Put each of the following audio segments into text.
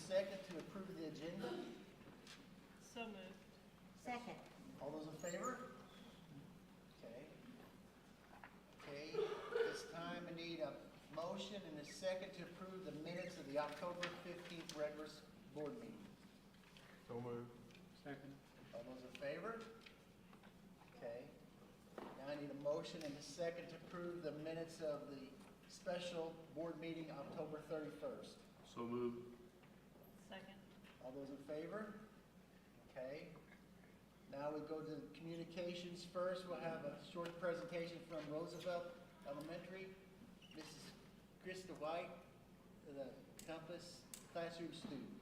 second to approve the agenda? So moved. Second. All those in favor? Okay. Okay, this time I need a motion and a second to approve the minutes of the October 15th regular board meeting. So moved. Second. All those in favor? Okay. Now I need a motion and a second to approve the minutes of the special board meeting October 31st. So moved. Second. All those in favor? Okay. Now we go to communications first. We'll have a short presentation from Roosevelt Elementary. Mrs. Krista White, the Compass classroom students.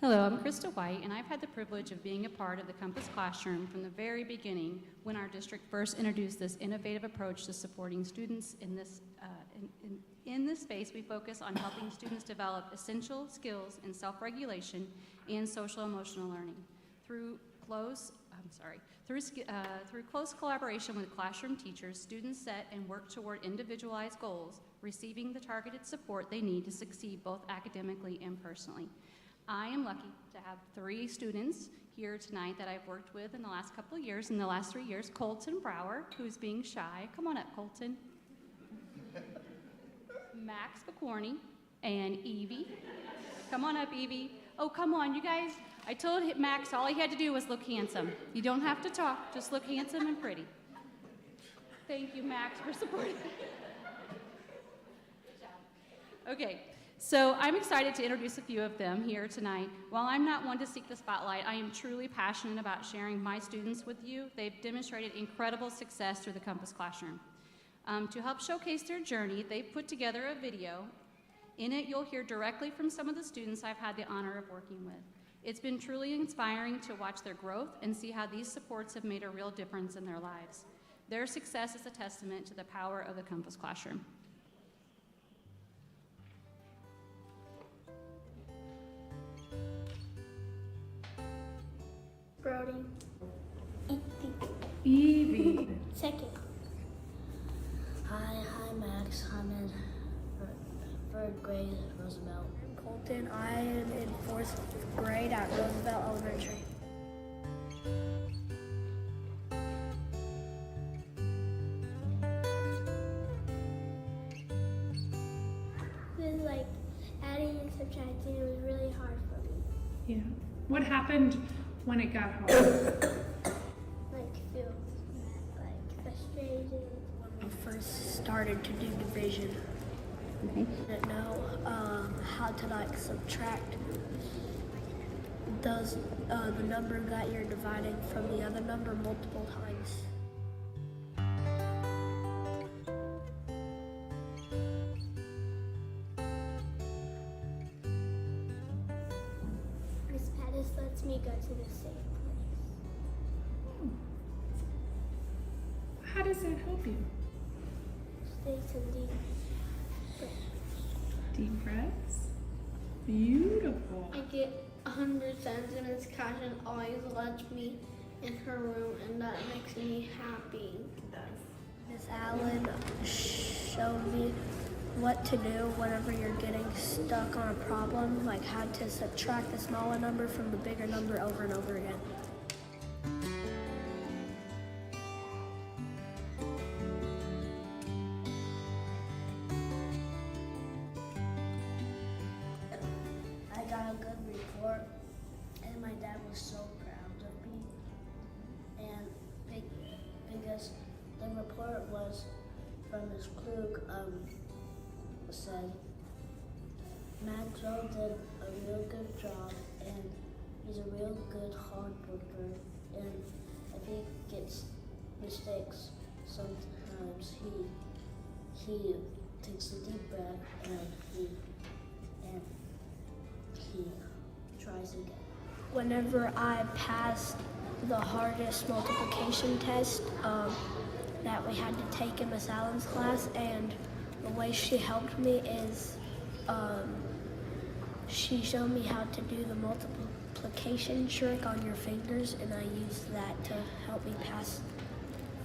Hello, I'm Krista White, and I've had the privilege of being a part of the Compass Classroom from the very beginning when our district first introduced this innovative approach to supporting students in this space. We focus on helping students develop essential skills in self-regulation and social-emotional learning. Through close collaboration with classroom teachers, students set and work toward individualized goals, receiving the targeted support they need to succeed both academically and personally. I am lucky to have 3 students here tonight that I've worked with in the last couple of years, in the last 3 years. Colton Brower, who's being shy. Come on up, Colton. Max McCorney and Evie. Come on up, Evie. Oh, come on, you guys. I told Max all he had to do was look handsome. You don't have to talk, just look handsome and pretty. Thank you, Max, for supporting me. Good job. Okay. So I'm excited to introduce a few of them here tonight. While I'm not one to seek the spotlight, I am truly passionate about sharing my students with you. They've demonstrated incredible success through the Compass Classroom. To help showcase their journey, they've put together a video. In it, you'll hear directly from some of the students I've had the honor of working with. It's been truly inspiring to watch their growth and see how these supports have made a real difference in their lives. Their success is a testament to the power of the Compass Classroom. Brody. Evie. Second. Hi, Max. I'm in third grade at Roosevelt. Colton. I am in 4th grade at Roosevelt Elementary. It was like adding and subtracting. It was really hard for me. Yeah. What happened when it got hard? Like feel like frustrated. When we first started to do division, I didn't know how to like subtract the number that you're dividing from the other number multiple times. Miss Pettis lets me go to the safe place. How does that help you? Take some deep breaths. Deep breaths. Beautiful. I get 100 cents and Miss Cashin always lets me in her room and that makes me happy. It does. Miss Allen showed me what to do whenever you're getting stuck on a problem, like how to subtract the smaller number from the bigger number over and over again. I got a good report, and my dad was so proud of me. And because the report was from Ms. Klug, said Maxwell did a real good job, and he's a real good hard worker. And if he gets mistakes, sometimes he takes a deep breath and he tries again. Whenever I passed the hardest multiplication test that we had to take in Miss Allen's class, and the way she helped me is she showed me how to do the multiplication trick on your fingers, and I used that to help me pass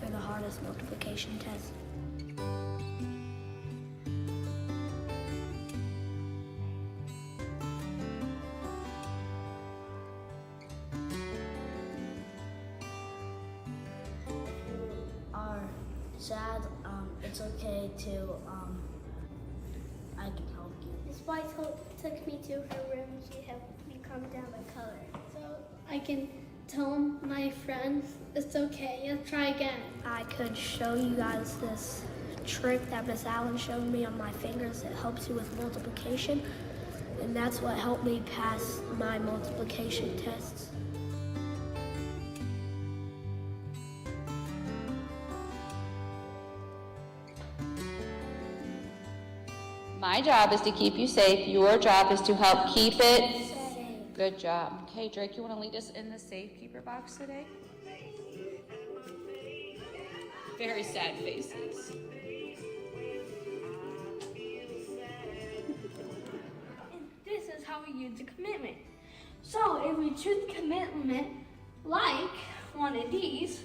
for the hardest multiplication test. Are sad, it's okay to, I can help you. Miss White took me to her room. She helped me calm down the color. So I can tell my friends it's okay. Let's try again. I could show you guys this trick that Miss Allen showed me on my fingers. It helps you with multiplication, and that's what helped me pass my multiplication tests. My job is to keep you safe. Your job is to help keep it safe. Good job. Okay, Drake, you want to lead us in the safekeeper box today? Very sad faces. And this is how we use the commitment. So if we choose commitment like one of these,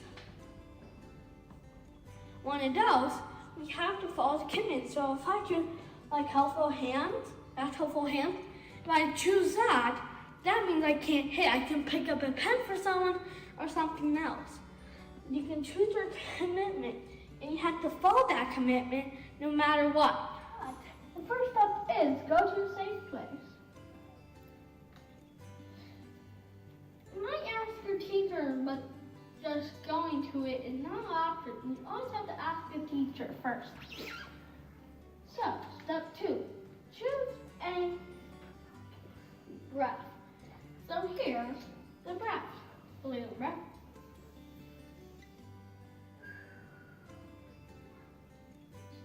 one of those, we have to follow the commitment. So if I choose like helpful hands, that's helpful hands. If I choose that, that means I can't hit. I can pick up a pen for someone or something else. You can choose your commitment, and you have to follow that commitment no matter what. The first step is go to a safe place. You might ask your teacher, but just going to it is not an option. You always have to ask the teacher first. So, step 2, choose a breath. So here's the breath. Blue breath.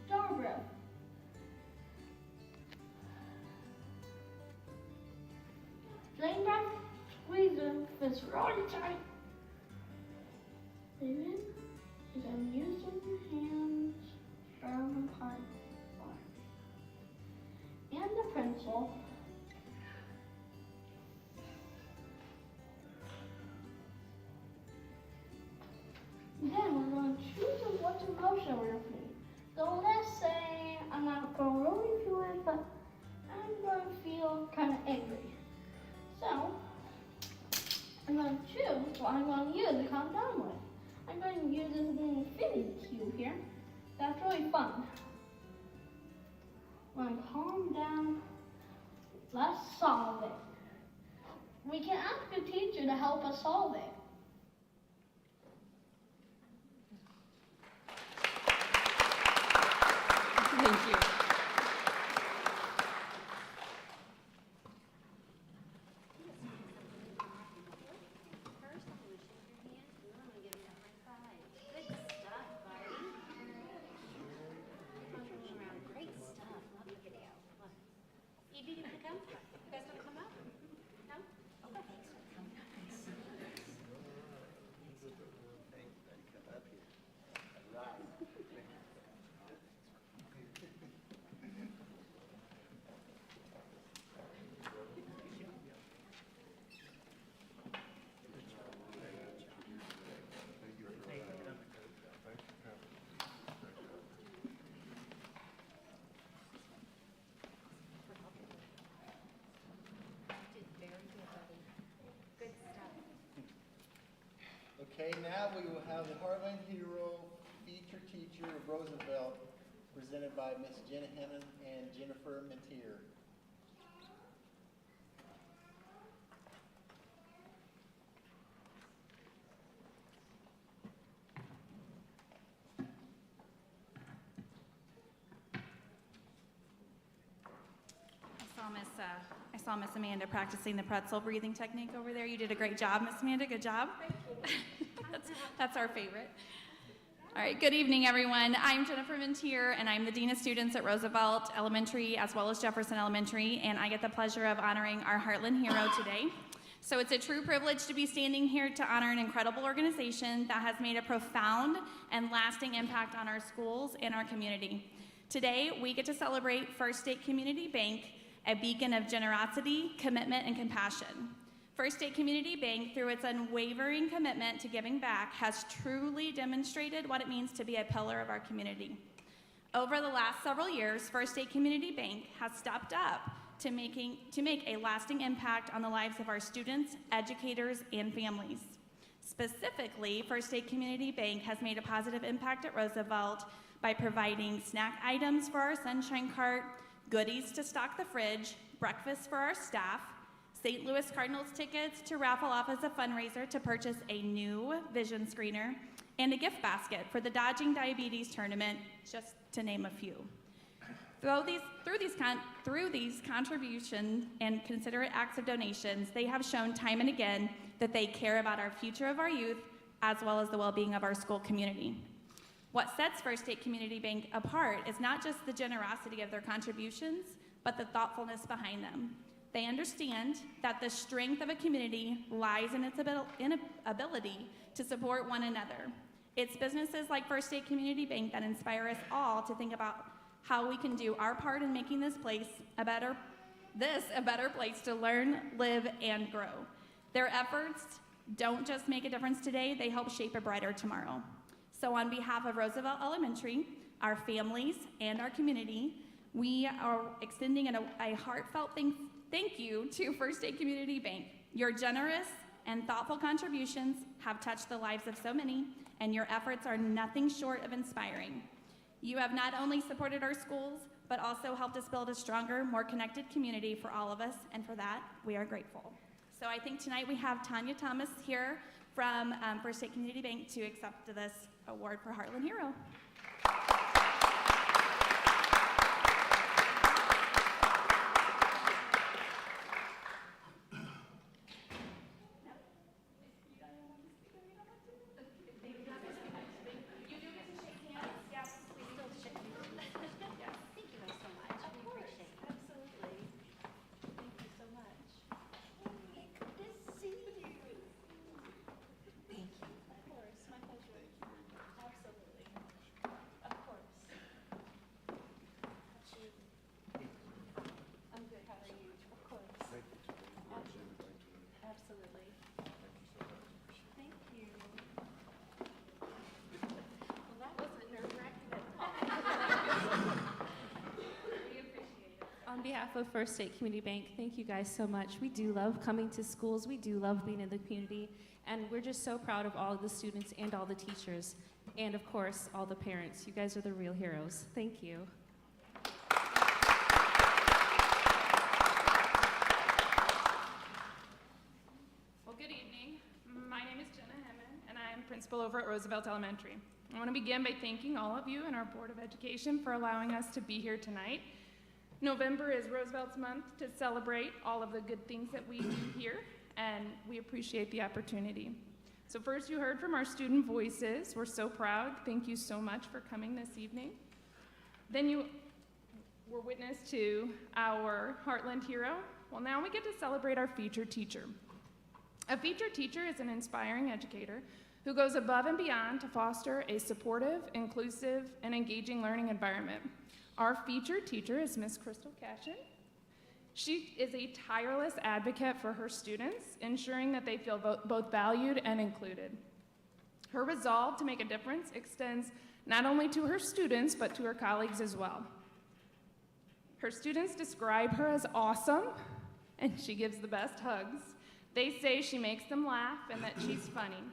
Star breath. Drain breath. Squeeze the fist really tight. Breathe in. And then using your hands firm apart. And the pencil. Then we're going to choose what emotion we're feeling. So let's say I'm not going to really feel it, but I'm going to feel kind of angry. So I'm going to choose what I'm going to use to calm down with. I'm going to use this little infinity cube here. That's really fun. When I calm down, let's solve it. We can ask a teacher to help us solve it. Thank you. Okay, now we will have the Heartland Hero feature teacher of Roosevelt, presented by Miss Jenna Hennon and Jennifer Mentier. I saw Miss Amanda practicing the pretzel breathing technique over there. You did a great job, Miss Amanda. Good job. That's our favorite. All right, good evening, everyone. I'm Jennifer Mentier, and I'm the Dean of Students at Roosevelt Elementary as well as Jefferson Elementary, and I get the pleasure of honoring our Heartland Hero today. So it's a true privilege to be standing here to honor an incredible organization that has made a profound and lasting impact on our schools and our community. Today, we get to celebrate First State Community Bank a beacon of generosity, commitment, and compassion. First State Community Bank, through its unwavering commitment to giving back, has truly demonstrated what it means to be a pillar of our community. Over the last several years, First State Community Bank has stepped up to make a lasting impact on the lives of our students, educators, and families. Specifically, First State Community Bank has made a positive impact at Roosevelt by providing snack items for our Sunshine Cart, goodies to stock the fridge, breakfast for our staff, St. Louis Cardinals tickets to raffle off as a fundraiser to purchase a new vision screener, and a gift basket for the Dodging Diabetes Tournament, just to name a few. Through these contributions and considerate acts of donations, they have shown time and again that they care about our future of our youth as well as the well-being of our school community. What sets First State Community Bank apart is not just the generosity of their contributions, but the thoughtfulness behind them. They understand that the strength of a community lies in its ability to support one another. It's businesses like First State Community Bank that inspire us all to think about how we can do our part in making this a better place to learn, live, and grow. Their efforts don't just make a difference today, they help shape a brighter tomorrow. So on behalf of Roosevelt Elementary, our families, and our community, we are extending a heartfelt thank you to First State Community Bank. Your generous and thoughtful contributions have touched the lives of so many, and your efforts are nothing short of inspiring. You have not only supported our schools, but also helped us build a stronger, more connected community for all of us, and for that, we are grateful. So I think tonight we have Tanya Thomas here from First State Community Bank to accept this award for Heartland Hero. On behalf of First State Community Bank, thank you guys so much. We do love coming to schools. We do love being in the community. And we're just so proud of all of the students and all the teachers. And of course, all the parents. You guys are the real heroes. Thank you. Well, good evening. My name is Jenna Hemman, and I am principal over at Roosevelt Elementary. I want to begin by thanking all of you and our Board of Education for allowing us to be here tonight. November is Roosevelt's month to celebrate all of the good things that we do here, and we appreciate the opportunity. So first, you heard from our student voices. We're so proud. Thank you so much for coming this evening. Then you were witness to our Heartland Hero. Well, now we get to celebrate our featured teacher. A featured teacher is an inspiring educator who goes above and beyond to foster a supportive, inclusive, and engaging learning environment. Our featured teacher is Miss Crystal Cashin. She is a tireless advocate for her students, ensuring that they feel both valued and included. Her resolve to make a difference extends not only to her students, but to her colleagues as well. Her students describe her as awesome, and she gives the best hugs. They say she makes them laugh and that she's funny.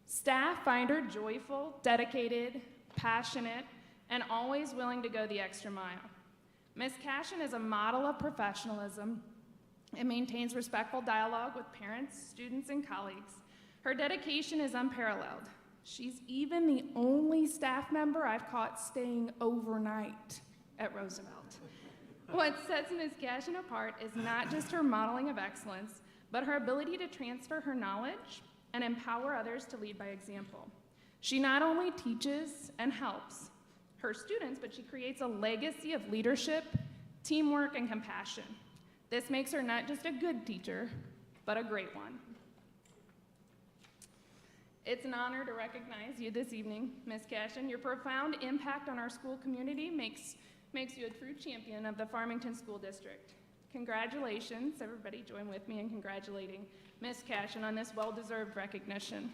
Staff find her joyful, dedicated, passionate, and always willing to go the extra mile. Ms. Cashin is a model of professionalism and maintains respectful dialogue with parents, students, and colleagues. Her dedication is unparalleled. She's even the only staff member I've caught staying overnight at Roosevelt. What sets Ms. Cashin apart is not just her modeling of excellence, but her ability to transfer her knowledge and empower others to lead by example. She not only teaches and helps her students, but she creates a legacy of leadership, teamwork, and compassion. This makes her not just a good teacher, but a great one. It's an honor to recognize you this evening, Ms. Cashin. Your profound impact on our school community makes you a true champion of the Farmington School District. Congratulations, everybody join with me in congratulating Ms. Cashin on this well-deserved recognition.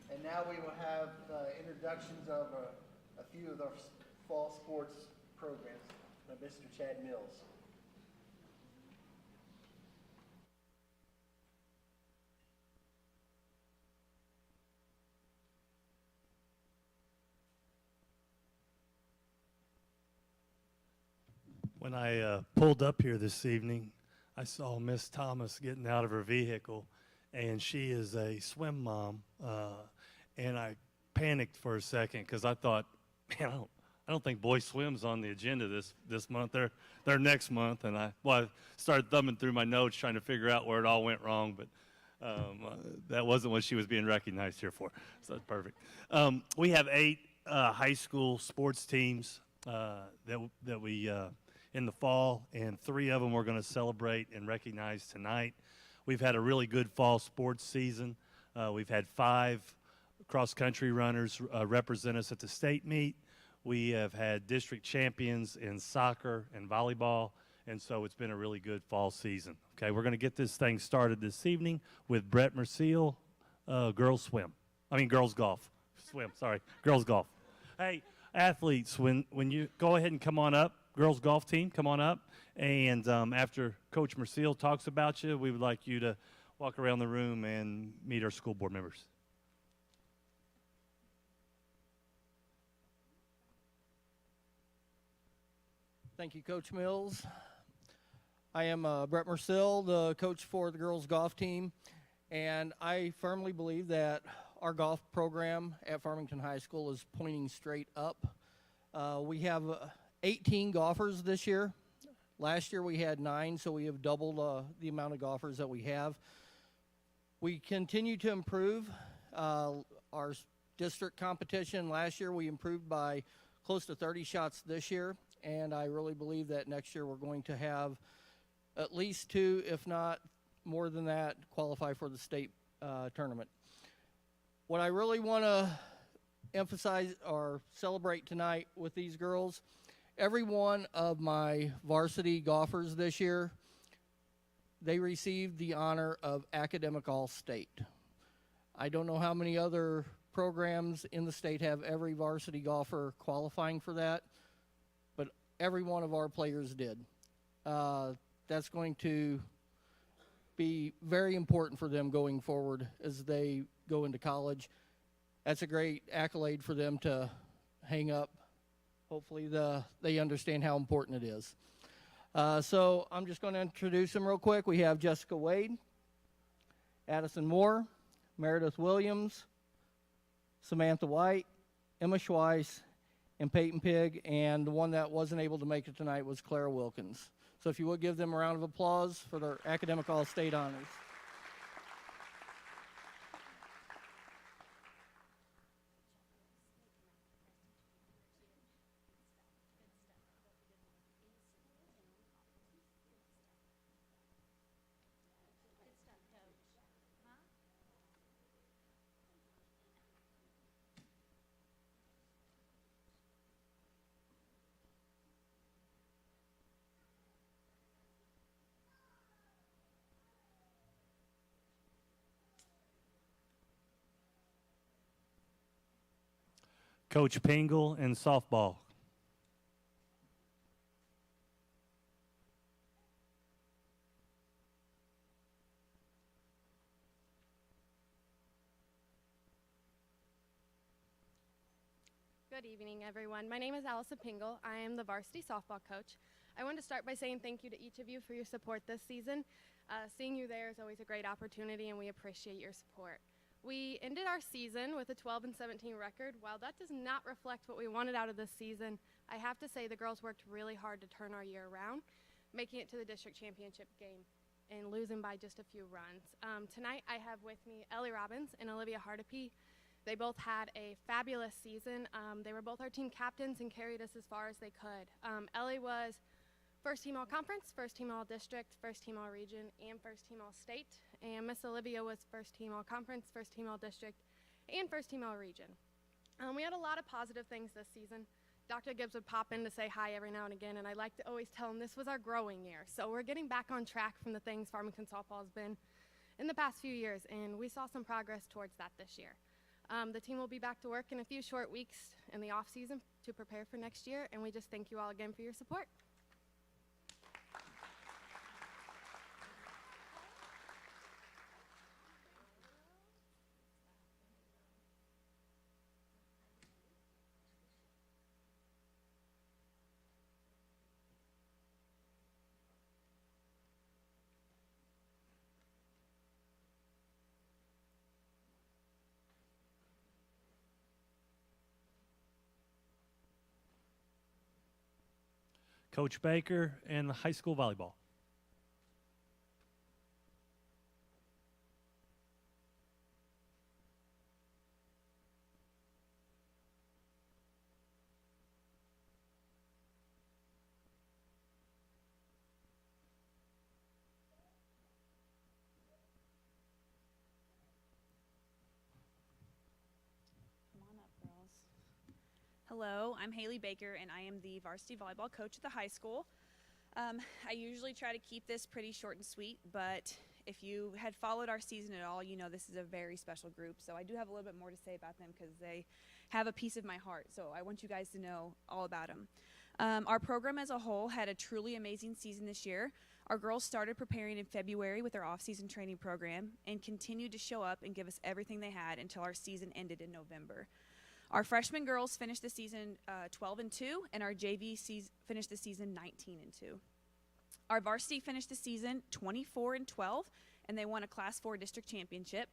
And now we will have introductions of a few of our fall sports programs by Mr. Chad Mills. When I pulled up here this evening, I saw Miss Thomas getting out of her vehicle, and she is a swim mom, and I panicked for a second because I thought, man, I don't think boys swim's on the agenda this month. They're next month, and I started thumbing through my notes trying to figure out where it all went wrong, but that wasn't what she was being recognized here for, so that's perfect. We have 8 high school sports teams that we in the fall, and 3 of them we're going to celebrate and recognize tonight. We've had a really good fall sports season. We've had 5 cross-country runners represent us at the state meet. We have had district champions in soccer and volleyball, and so it's been a really good fall season. Okay, we're going to get this thing started this evening with Brett Merciel, girls golf. Girls golf. Hey, athletes, when you go ahead and come on up, girls golf team, come on up. And after Coach Merciel talks about you, we would like you to walk around the room and meet our school board members. Thank you, Coach Mills. I am Brett Merciel, the coach for the girls golf team, and I firmly believe that our golf program at Farmington High School is pointing straight up. We have 18 golfers this year. Last year we had 9, so we have doubled the amount of golfers that we have. We continue to improve our district competition. Last year we improved by close to 30 shots this year, and I really believe that next year we're going to have at least 2, if not more than that, qualify for the state tournament. What I really want to emphasize or celebrate tonight with these girls, every one of my varsity golfers this year, they received the honor of Academic All-State. I don't know how many other programs in the state have every varsity golfer qualifying for that, but every one of our players did. That's going to be very important for them going forward as they go into college. That's a great accolade for them to hang up. Hopefully they understand how important it is. So I'm just going to introduce them real quick. We have Jessica Wade, Addison Moore, Meredith Williams, Samantha White, Emma Schweiss, and Peyton Pigg, and the one that wasn't able to make it tonight was Clara Wilkins. So if you would give them a round of applause for their Academic All-State honors. Coach Pingle in softball. Good evening, everyone. My name is Allison Pingle. I am the varsity softball coach. I want to start by saying thank you to each of you for your support this season. Seeing you there is always a great opportunity, and we appreciate your support. We ended our season with a 12-17 record. While that does not reflect what we wanted out of this season, I have to say the girls worked really hard to turn our year around, making it to the district championship game and losing by just a few runs. Tonight I have with me Ellie Robbins and Olivia Hardapee. They both had a fabulous season. They were both our team captains and carried us as far as they could. Ellie was first team all conference, first team all district, first team all region, and first team all state. And Miss Olivia was first team all conference, first team all district, and first team all region. We had a lot of positive things this season. Dr. Gibbs would pop in to say hi every now and again, and I like to always tell him this was our growing year. So we're getting back on track from the things Farmington softball has been in the past few years, and we saw some progress towards that this year. The team will be back to work in a few short weeks in the off season to prepare for next year, and we just thank you all again for your support. Coach Baker and high school volleyball. Hello, I'm Haley Baker, and I am the varsity volleyball coach at the high school. I usually try to keep this pretty short and sweet, but if you had followed our season at all, you know this is a very special group. So I do have a little bit more to say about them because they have a piece of my heart. So I want you guys to know all about them. Our program as a whole had a truly amazing season this year. Our girls started preparing in February with our off-season training program and continued to show up and give us everything they had until our season ended in November. Our freshman girls finished the season 12-2, and our JV finished the season 19-2. Our varsity finished the season 24-12, and they won a Class 4 district championship.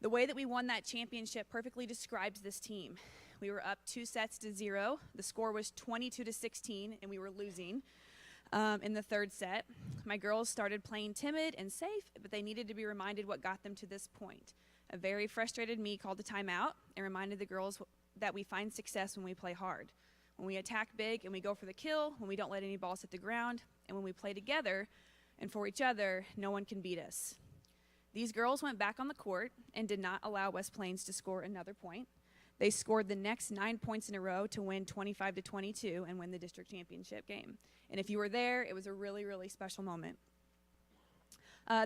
The way that we won that championship perfectly describes this team. We were up 2-0. The score was 22-16, and we were losing in the third set. My girls started playing timid and safe, but they needed to be reminded what got them to this point. A very frustrated me called a timeout and reminded the girls that we find success when we play hard, when we attack big and we go for the kill, when we don't let any balls hit the ground, and when we play together and for each other, no one can beat us. These girls went back on the court and did not allow West Plains to score another point. They scored the next 9 points in a row to win 25-22 and win the district championship game. And if you were there, it was a really, really special moment.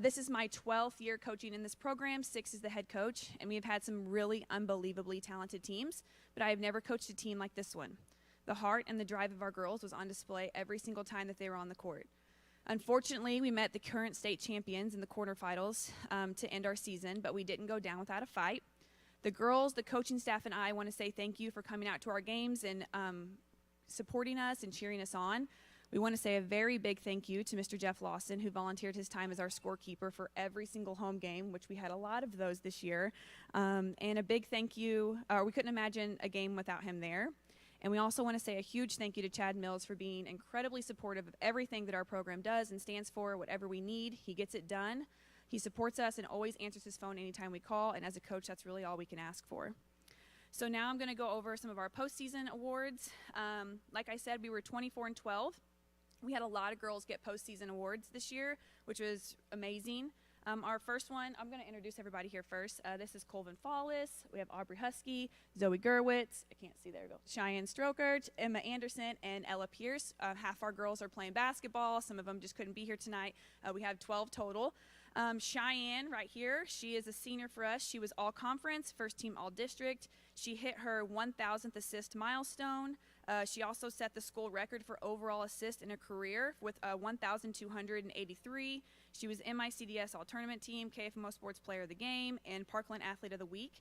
This is my 12th year coaching in this program, 6 as the head coach, and we have had some really unbelievably talented teams, but I have never coached a team like this one. The heart and the drive of our girls was on display every single time that they were on the court. Unfortunately, we met the current state champions in the quarterfinals to end our season, but we didn't go down without a fight. The girls, the coaching staff, and I want to say thank you for coming out to our games and supporting us and cheering us on. We want to say a very big thank you to Mr. Jeff Lawson, who volunteered his time as our scorekeeper for every single home game, which we had a lot of those this year. And a big thank you, we couldn't imagine a game without him there. And we also want to say a huge thank you to Chad Mills for being incredibly supportive of everything that our program does and stands for. Whatever we need, he gets it done. He supports us and always answers his phone anytime we call, and as a coach, that's really all we can ask for. So now I'm going to go over some of our postseason awards. Like I said, we were 24-12. We had a lot of girls get postseason awards this year, which was amazing. Our first one, I'm going to introduce everybody here first. This is Colvin Fallis. We have Aubrey Husky, Zoe Gerwitz. I can't see, there we go. Cheyenne Stroker, Emma Anderson, and Ella Pierce. Half our girls are playing basketball. Some of them just couldn't be here tonight. We have 12 total. Cheyenne, right here, she is a senior for us. She was all conference, first team all district. She hit her 1,000th assist milestone. She also set the school record for overall assist in her career with 1,283. She was MICDS All Tournament Team, KFMO Sports Player of the Game, and Parkland Athlete of the Week.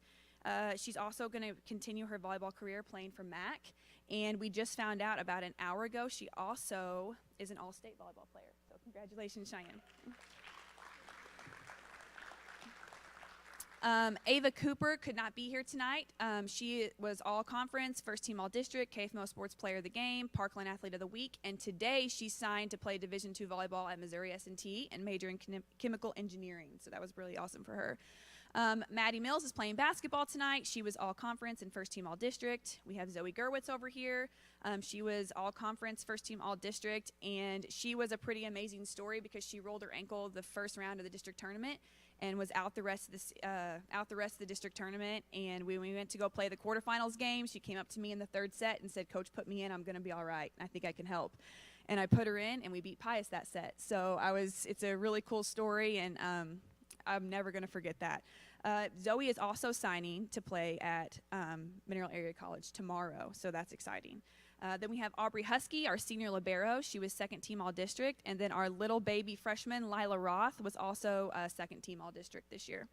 She's also going to continue her volleyball career playing for MAC. And we just found out about an hour ago she also is an all-state volleyball player. So congratulations, Cheyenne. Ava Cooper could not be here tonight. She was all-conference, first-team all-district, KFMO Sports Player of the Game, Parkland Athlete of the Week, and today she signed to play Division II volleyball at Missouri S&T and major in chemical engineering, so that was really awesome for her. Maddie Mills is playing basketball tonight. She was all-conference and first-team all-district. We have Zoe Gerwitz over here. She was all-conference, first-team all-district, and she was a pretty amazing story because she rolled her ankle the first round of the district tournament and was out the rest of the district tournament. And when we went to go play the quarterfinals game, she came up to me in the third set and said, "Coach, put me in. I'm going to be all right. I think I can help." And I put her in, and we beat Pius that set. So it's a really cool story, and I'm never going to forget that. Zoe is also signing to play at Mineral Area College tomorrow, so that's exciting. Then we have Aubrey Husky, our senior libero. She was second-team all-district. And then our little baby freshman, Lila Roth, was also second-team all-district this year.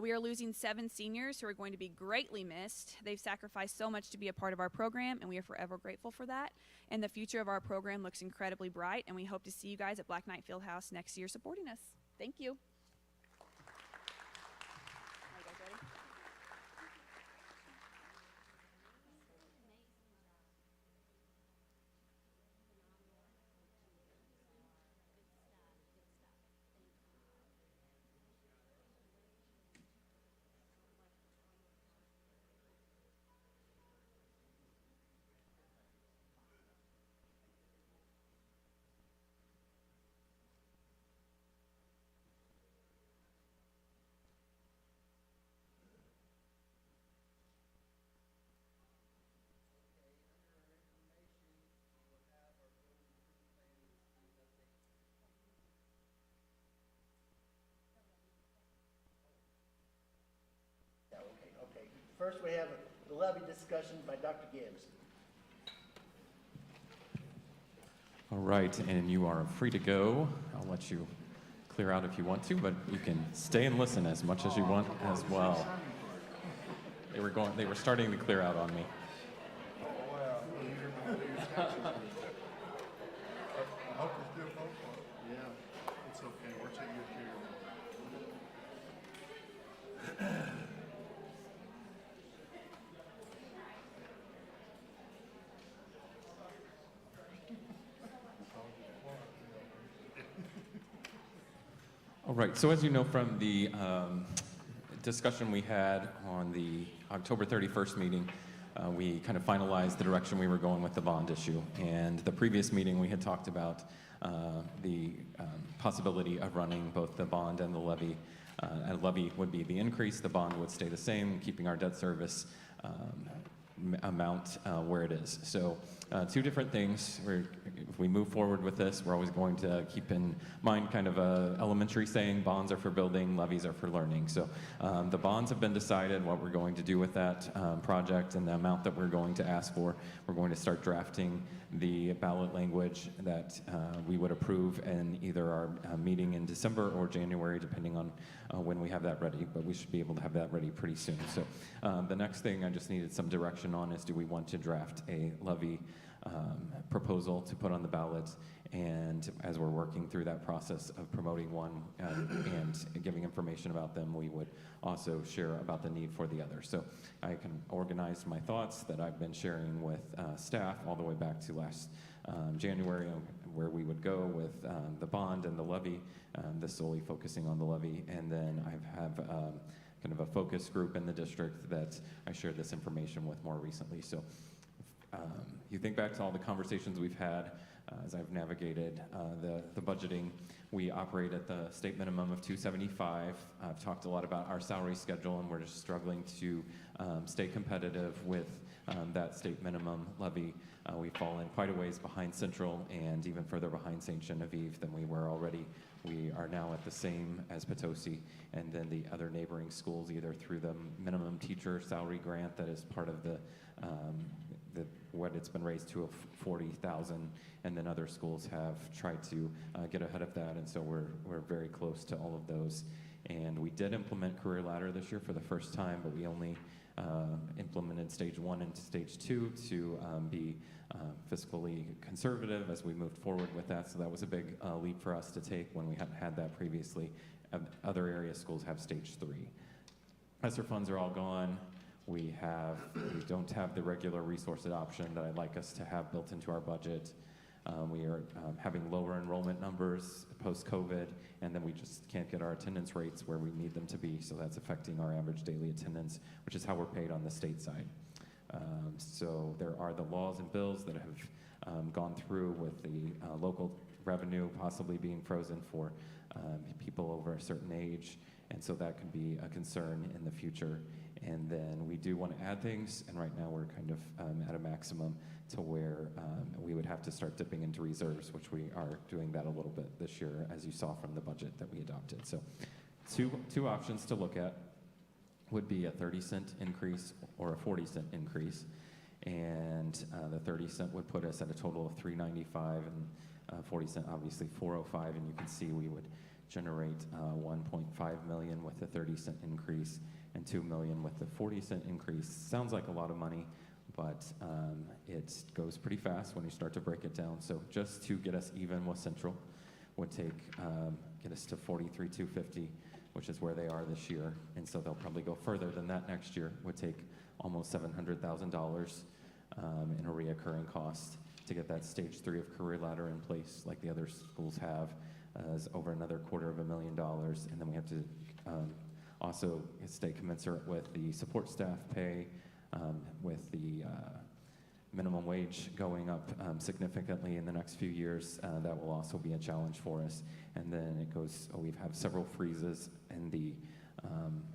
We are losing 7 seniors who are going to be greatly missed. They've sacrificed so much to be a part of our program, and we are forever grateful for that. And the future of our program looks incredibly bright, and we hope to see you guys at Black Knight Fieldhouse next year supporting us. Thank you. Okay. First, we have the levy discussion by Dr. Gibbs. All right, and you are free to go. I'll let you clear out if you want to, but you can stay and listen as much as you want as well. They were starting to clear out on me. I hope it's still fun. Yeah, it's okay. We're taking good care of it. All right, so as you know from the discussion we had on the October 31st meeting, we kind of finalized the direction we were going with the bond issue. And the previous meeting, we had talked about the possibility of running both the bond and the levy. A levy would be the increase, the bond would stay the same, keeping our debt service amount where it is. So 2 different things. If we move forward with this, we're always going to keep in mind kind of a elementary saying, bonds are for building, levies are for learning. So the bonds have been decided, what we're going to do with that project and the amount that we're going to ask for. We're going to start drafting the ballot language that we would approve in either our meeting in December or January, depending on when we have that ready, but we should be able to have that ready pretty soon. So the next thing I just needed some direction on is, do we want to draft a levy proposal to put on the ballot? And as we're working through that process of promoting one and giving information about them, we would also share about the need for the other. So I can organize my thoughts that I've been sharing with staff all the way back to last January, where we would go with the bond and the levy, this solely focusing on the levy. And then I have kind of a focus group in the district that I shared this information with more recently. So you think back to all the conversations we've had as I've navigated the budgeting. We operate at the state minimum of $275. I've talked a lot about our salary schedule, and we're just struggling to stay competitive with that state minimum levy. We've fallen quite a ways behind Central and even further behind St. Genevieve than we were already. We are now at the same as Potosi, and then the other neighboring schools, either through the minimum teacher salary grant that is part of the what it's been raised to of $40,000, and then other schools have tried to get ahead of that, and so we're very close to all of those. And we did implement Career Ladder this year for the first time, but we only implemented stage 1 and stage 2 to be fiscally conservative as we moved forward with that. So that was a big leap for us to take when we hadn't had that previously. Other area schools have stage 3. ESSER funds are all gone. We don't have the regular resource adoption that I'd like us to have built into our budget. We are having lower enrollment numbers post-COVID, and then we just can't get our attendance rates where we need them to be, so that's affecting our average daily attendance, which is how we're paid on the state side. So there are the laws and bills that have gone through with the local revenue possibly being frozen for people over a certain age, and so that could be a concern in the future. And then we do want to add things, and right now we're kind of at a maximum to where we would have to start dipping into reserves, which we are doing that a little bit this year, as you saw from the budget that we adopted. So two options to look at would be a 30-cent increase or a 40-cent increase. And the 30-cent would put us at a total of $395, and 40-cent obviously $405, and you can see we would generate $1.5 million with the 30-cent increase and $2 million with the 40-cent increase. Sounds like a lot of money, but it goes pretty fast when you start to break it down. So just to get us even with Central would get us to $43,250, which is where they are this year. And so they'll probably go further than that next year. Would take almost $700,000 in a reoccurring cost to get that stage 3 of Career Ladder in place, like the other schools have, is over another $250,000. And then we have to also stay commensurate with the support staff pay, with the minimum wage going up significantly in the next few years. That will also be a challenge for us. And then it goes, we have several freezes in the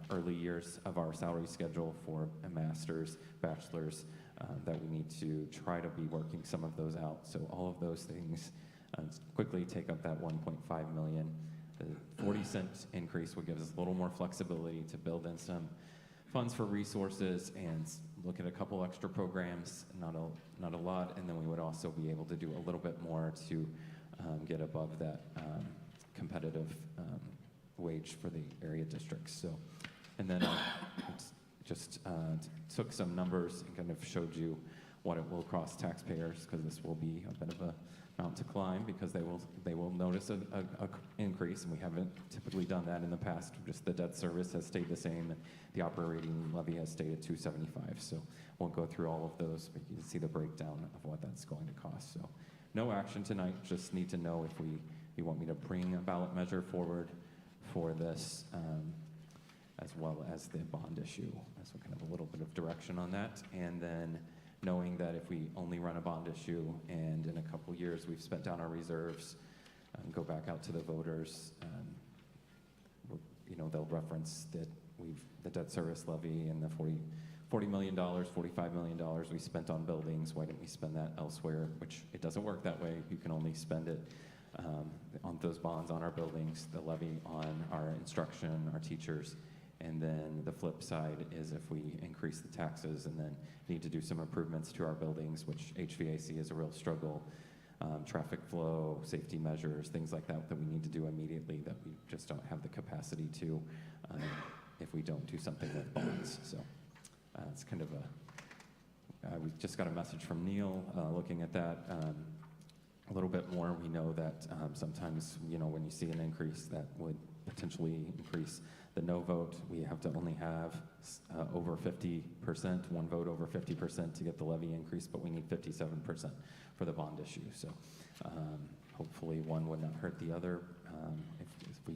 early years of our salary schedule for a master's, bachelor's, that we need to try to be working some of those out. So all of those things quickly take up that $1.5 million. The 40-cent increase would give us a little more flexibility to build in some funds for resources and look at a couple extra programs, not a lot, and then we would also be able to do a little bit more to get above that competitive wage for the area districts. So, and then just took some numbers and kind of showed you what it will cost taxpayers, because this will be a bit of a mountain to climb, because they will notice a increase, and we haven't typically done that in the past. Just the debt service has stayed the same, and the operating levy has stayed at $275. So won't go through all of those, but you can see the breakdown of what that's going to cost. So no action tonight, just need to know if you want me to bring a ballot measure forward for this, as well as the bond issue. So kind of a little bit of direction on that. And then knowing that if we only run a bond issue and in a couple years we've spent down our reserves, go back out to the voters, they'll reference that the debt service levy and the $40 million, $45 million we spent on buildings. Why didn't we spend that elsewhere? Which it doesn't work that way. You can only spend it on those bonds on our buildings, the levy on our instruction, our teachers. And then the flip side is if we increase the taxes and then need to do some improvements to our buildings, which HVAC is a real struggle, traffic flow, safety measures, things like that we need to do immediately that we just don't have the capacity to if we don't do something with bonds. So it's kind of we just got a message from Neil looking at that a little bit more. We know that sometimes, when you see an increase that would potentially increase the no vote, we have to only have over 50%, one vote over 50% to get the levy increase, but we need 57% for the bond issue. So hopefully one would not hurt the other. If we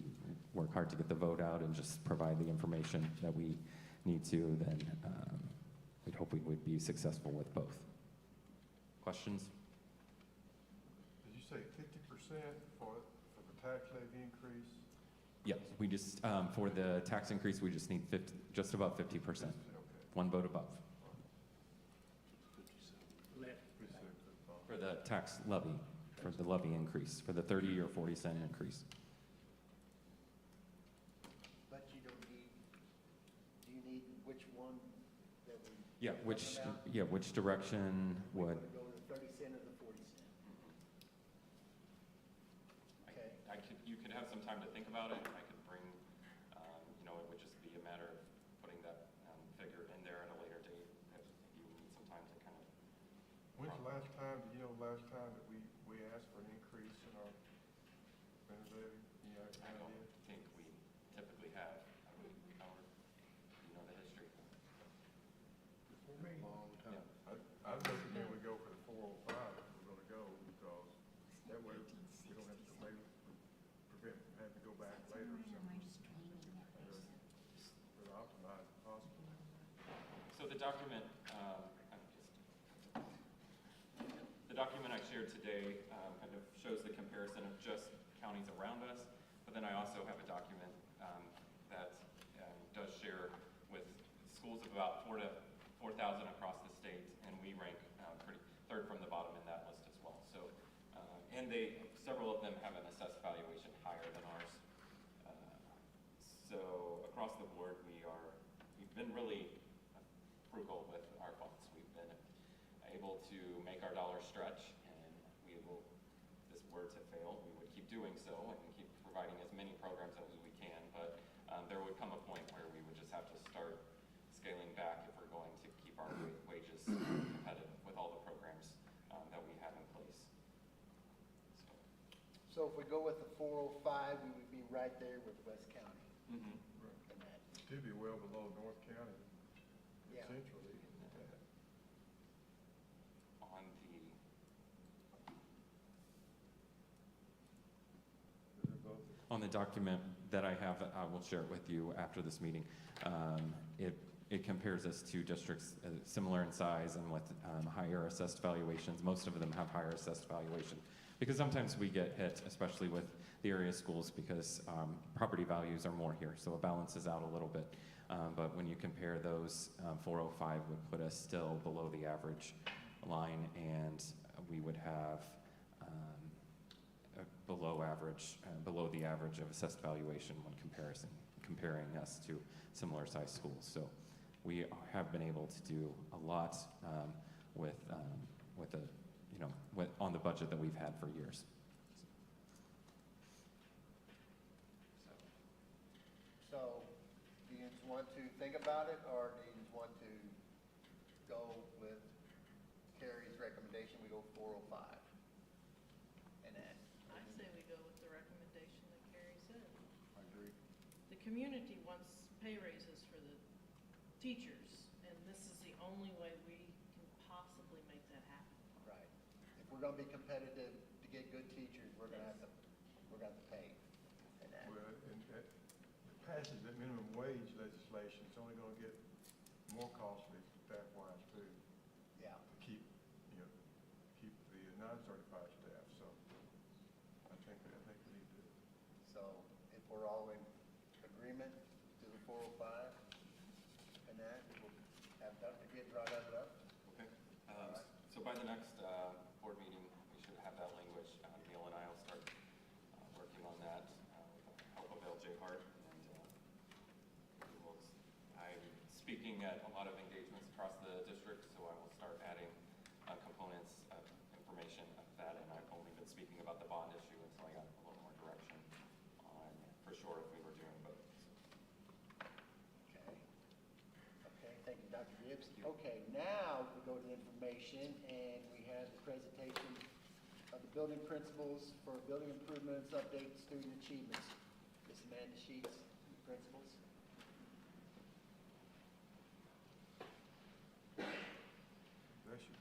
work hard to get the vote out and just provide the information that we need to, then we'd hope we would be successful with both. Questions? Did you say 50% for the tax levy increase? Yes, we just, for the tax increase, we just need just about 50%. Okay. One vote above. For the tax levy, for the levy increase, for the 30 or 40 cent increase. But you don't need, do you need which one that we? Yeah, which direction would? Go to the 30 cent or the 40 cent? Okay. You could have some time to think about it. I could bring last time that we asked for an increase in our spending levy? You know, I don't think we typically have. Howard, you know the history. For me. Long time. I'd recommend we go for the 405 if we're gonna go, because that way we don't have to maybe prevent having to go back later or something. We'll optimize if possible. So the document, the document I shared today kind of shows the comparison of just counties around us, but then I also have a document that does share with schools of about 4,000 across the state, and we rank third from the bottom in that list as well. So, and several of them have an assessed valuation higher than ours. So across the board, we've been really frugal with our funds. We've been able to make our dollars stretch, and we will, if this were to fail, we would keep doing so and keep providing as many programs as we can, but there would come a point where we would just have to start scaling back if we're going to keep our wages competitive with all the programs that we have in place. So if we go with the 405, we would be right there with West County. Mm-hmm. And that, Still be well below North County, Yeah. centrally. On the document that I have, I will share it with you after this meeting. It compares us to districts similar in size and with higher assessed valuations. Most of them have higher assessed valuation, because sometimes we get hit, especially with the area schools, because property values are more here, so it balances out a little bit. But when you compare those, 405 would put us still below the average line, and we would have below the average of assessed valuation when comparing us to similar sized schools. So we have been able to do a lot on the budget that we've had for years. So, do you just want to think about it, or do you just want to go with Carrie's recommendation, we go 405? And then, I say we go with the recommendation that Carrie said. I agree. The community wants pay raises for the teachers, and this is the only way we can possibly make that happen. Right. If we're gonna be competitive to get good teachers, we're gonna have to pay. And that. Well, and the passage of minimum wage legislation, it's only gonna get more costly staff-wise too. Yeah. To keep the non-certified staff, so I think we need to. So if we're all in agreement to the 405, and that, we'll have Dr. Gibbs write that up. Okay. So by the next board meeting, we should have that language. Neil and I will start working on that with the help of LJ Hart. And I'm speaking at a lot of engagements across the district, so I will start adding components of information of that. And I've only been speaking about the bond issue until I got a little more direction on, for sure, if we were doing both. Okay. Okay, thank you, Dr. Gibbs. Okay, now we go to information, and we have the presentation of the building principles for building improvements, update student achievements. Ms. Amanda Sheets, principals. Bless you. Bless you.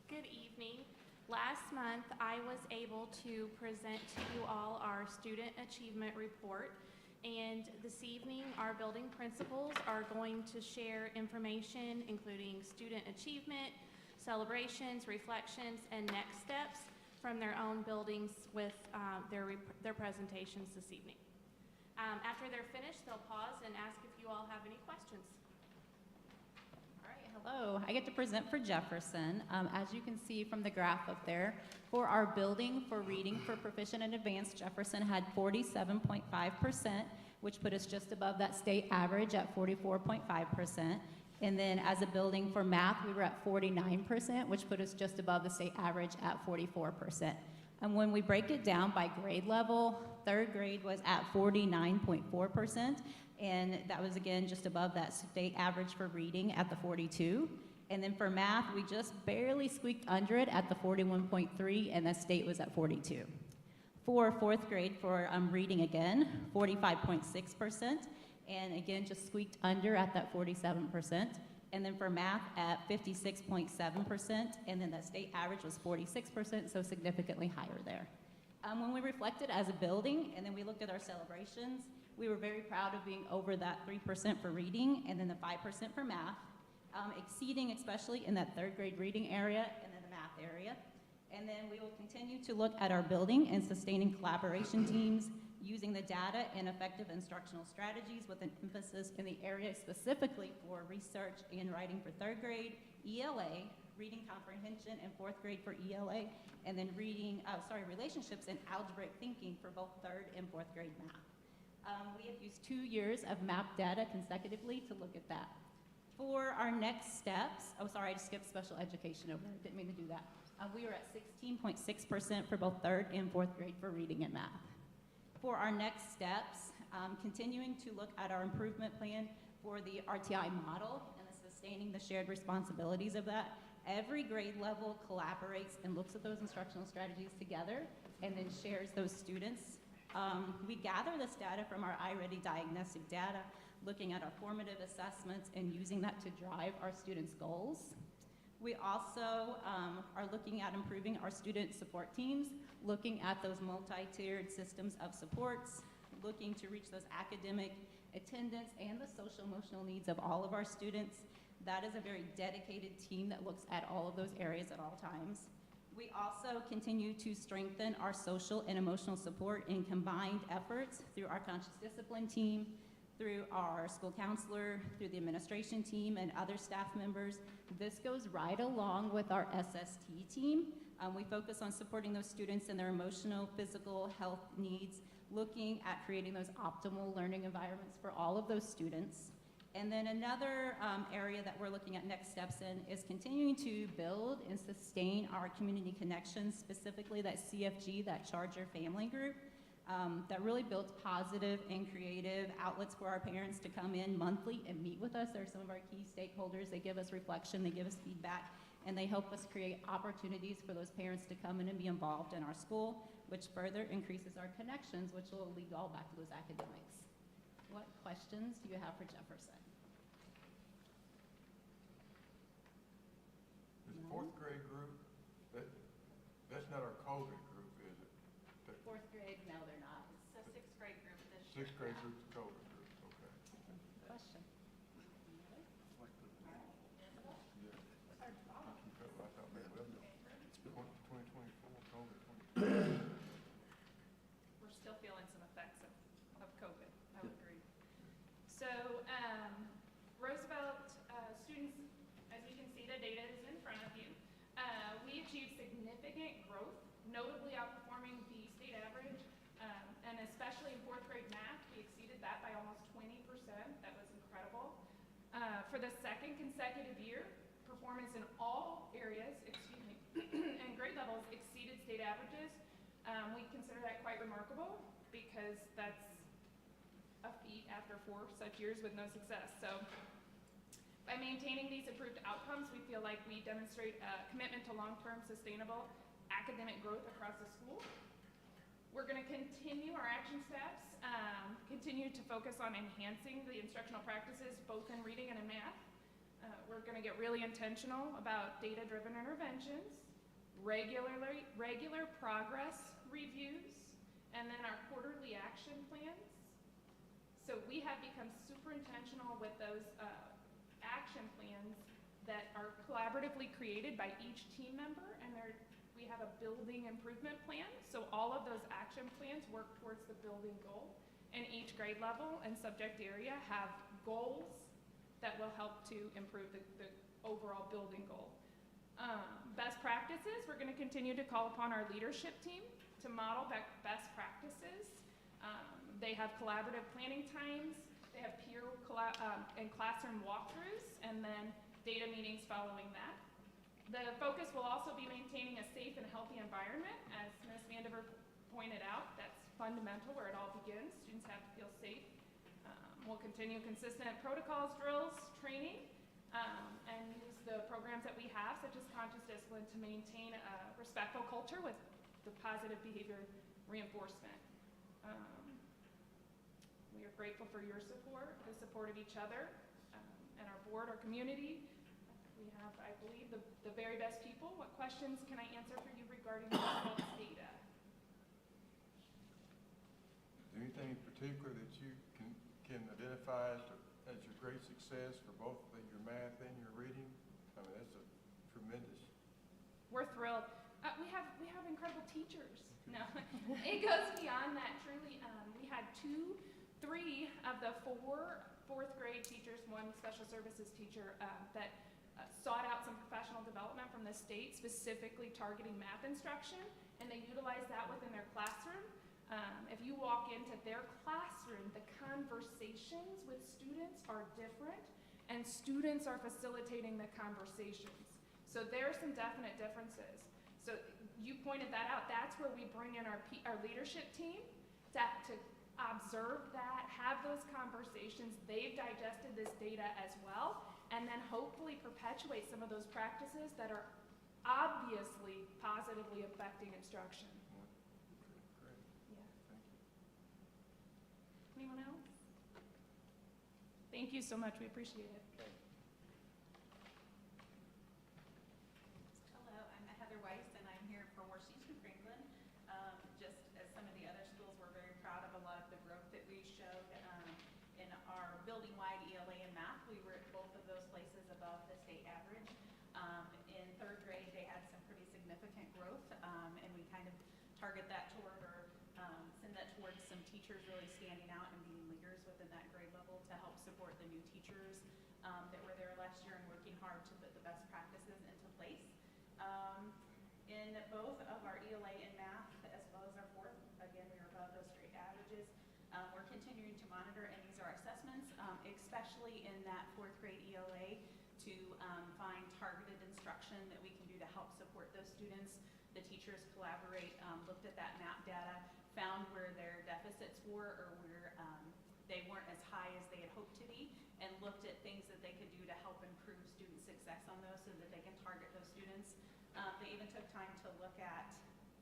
Good evening. Last month, I was able to present to you all our student achievement report, and this evening, our building principals are going to share information including student achievement, celebrations, reflections, and next steps from their own buildings with their presentations this evening. After they're finished, they'll pause and ask if you all have any questions. All right, Hello, I get to present for Jefferson. As you can see from the graph up there, for our building for reading for proficient and advanced, Jefferson had 47.5%, which put us just above that state average at 44.5%. And then as a building for math, we were at 49%, which put us just above the state average at 44%. And when we break it down by grade level, third grade was at 49.4%. And that was, again, just above that state average for reading at the 42. And then for math, we just barely squeaked under it at the 41.3, and the state was at 42. For fourth grade, for reading again, 45.6%, and again, just squeaked under at that 47%. And then for math at 56.7%, and then the state average was 46%, so significantly higher there. When we reflected as a building, and then we looked at our celebrations, we were very proud of being over that 3% for reading, and then the 5% for math, exceeding especially in that third grade reading area and then the math area. And then we will continue to look at our building and sustaining collaboration teams, using the data and effective instructional strategies with an emphasis in the area specifically for research and writing for third grade, ELA, reading comprehension, and fourth grade for ELA, and then relationships and algebraic thinking for both third and fourth grade math. We have used 2 years of MAP data consecutively to look at that. For our next steps, I just skipped special education over there, didn't mean to do that. We were at 16.6% for both third and fourth grade for reading and math. For our next steps, continuing to look at our improvement plan for the RTI model and sustaining the shared responsibilities of that. Every grade level collaborates and looks at those instructional strategies together and then shares those students. We gather this data from our iReady diagnostic data, looking at our formative assessments and using that to drive our students' goals. We also are looking at improving our student support teams, looking at those multi-tiered systems of supports, looking to reach those academic, attendance, and the social emotional needs of all of our students. That is a very dedicated team that looks at all of those areas at all times. We also continue to strengthen our social and emotional support in combined efforts through our conscious discipline team, through our school counselor, through the administration team, and other staff members. This goes right along with our SST team. We focus on supporting those students in their emotional, physical health needs, looking at creating those optimal learning environments for all of those students. And then another area that we're looking at next steps in is continuing to build and sustain our community connections, specifically that CFG, that Charger Family Group, that really builds positive and creative outlets for our parents to come in monthly and meet with us. They're some of our key stakeholders. They give us reflection, they give us feedback, and they help us create opportunities for those parents to come in and be involved in our school, which further increases our connections, which will lead all back to those academics. What questions do you have for Jefferson? This fourth grade group, that's not our COVID group, is it? Fourth grade, no, they're not. It's a sixth grade group this year. Sixth grade group's the COVID group, okay. Question. I thought maybe 2024, COVID 2020. We're still feeling some effects of COVID, I would agree. So Roosevelt students, as you can see, the data is in front of you. We achieved significant growth, notably outperforming the state average, and especially in fourth grade math, we exceeded that by almost 20%. That was incredible. For the second consecutive year, performance in all areas, and grade levels exceeded state averages. We consider that quite remarkable because that's a feat after 4 such years with no success. So by maintaining these improved outcomes, we feel like we demonstrate a commitment to long-term sustainable academic growth across the school. We're going to continue our action steps, continue to focus on enhancing the instructional practices both in reading and in math. We're going to get really intentional about data-driven interventions, regular progress reviews, and then our quarterly action plans. So we have become super intentional with those action plans that are collaboratively created by each team member, and we have a building improvement plan. So all of those action plans work towards the building goal, and each grade level and subject area have goals that will help to improve the overall building goal. Best practices, we're going to continue to call upon our leadership team to model best practices. They have collaborative planning times, they have peer and classroom walkthroughs, and then data meetings following that. The focus will also be maintaining a safe and healthy environment. As Ms. Vandiver pointed out, that's fundamental where it all begins. Students have to feel safe. We'll continue consistent protocols, drills, training, and use the programs that we have, such as conscious discipline, to maintain a respectful culture with the positive behavior reinforcement. We are grateful for your support, the support of each other, and our board, our community. We have, I believe, the very best people. What questions can I answer for you regarding the results data? Is there anything in particular that you can identify as your great success for both your math and your reading? I mean, that's a tremendous. We're thrilled. We have incredible teachers. No, it goes beyond that. Truly, we had 3 of the 4 fourth grade teachers, 1 special services teacher that sought out some professional development from the state, specifically targeting math instruction, and they utilized that within their classroom. If you walk into their classroom, the conversations with students are different, and students are facilitating the conversations. So there are some definite differences. So you pointed that out. That's where we bring in our leadership team to observe that, have those conversations. They've digested this data as well, and then hopefully perpetuate some of those practices that are obviously positively affecting instruction. Anyone else? Thank you so much. We appreciate it. Okay. Hello, I'm Heather Weiss, and I'm here for Washington Franklin. Just as some of the other schools, we're very proud of a lot of the growth that we showed in our building-wide ELA and math. We were at both of those places above the state average. In 3rd grade, they had some pretty significant growth, and we kind of target that toward or send that towards some teachers really standing out and being leaders within that grade level to help support the new teachers that were there last year and working hard to put the best practices into place. In both of our ELA and math, as well as our 4th, again, we are above those straight averages. We're continuing to monitor, and these are our assessments, especially in that 4th grade ELA, to find targeted instruction that we can do to help support those students. The teachers collaborate, looked at that map data, found where their deficits were or where they weren't as high as they had hoped to be, and looked at things that they could do to help improve student success on those so that they can target those students. They even took time to look at,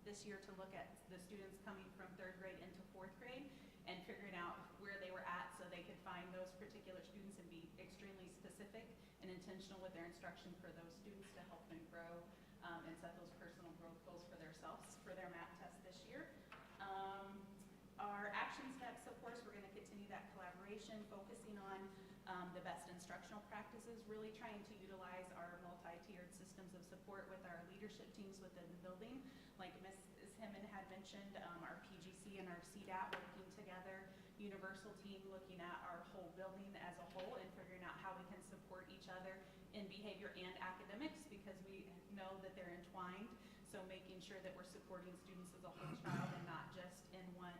this year, to look at the students coming from 3rd grade into 4th grade and figuring out where they were at so they could find those particular students and be extremely specific and intentional with their instruction for those students to help them grow and set those personal growth goals for themselves for their math test this year. Our action steps, of course, we're going to continue that collaboration, focusing on the best instructional practices, really trying to utilize our multi-tiered systems of support with our leadership teams within the building. Like Ms. Hemman had mentioned, our PGC and our CDAT working together, universal team looking at our whole building as a whole and figuring out how we can support each other in behavior and academics, because we know that they're entwined. So making sure that we're supporting students as a whole child and not just in one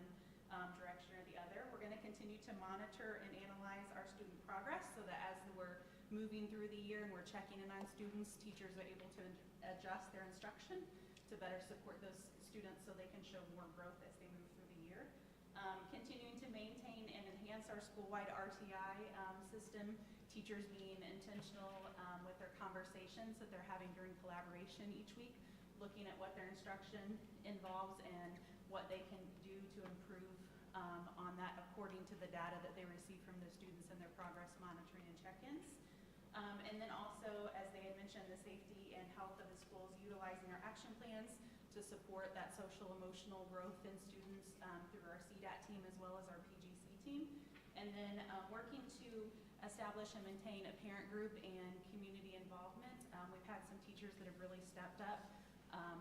direction or the other. We're going to continue to monitor and analyze our student progress so that as we're moving through the year and we're checking in on students, teachers are able to adjust their instruction to better support those students so they can show more growth as they move through the year. Continuing to maintain and enhance our school-wide RTI system, teachers being intentional with their conversations that they're having during collaboration each week, looking at what their instruction involves and what they can do to improve on that according to the data that they receive from the students and their progress monitoring and check-ins. And then also, as they had mentioned, the safety and health of the schools, utilizing our action plans to support that social emotional growth in students through our CDAT team as well as our PGC team. And then working to establish and maintain a parent group and community involvement. We've had some teachers that have really stepped up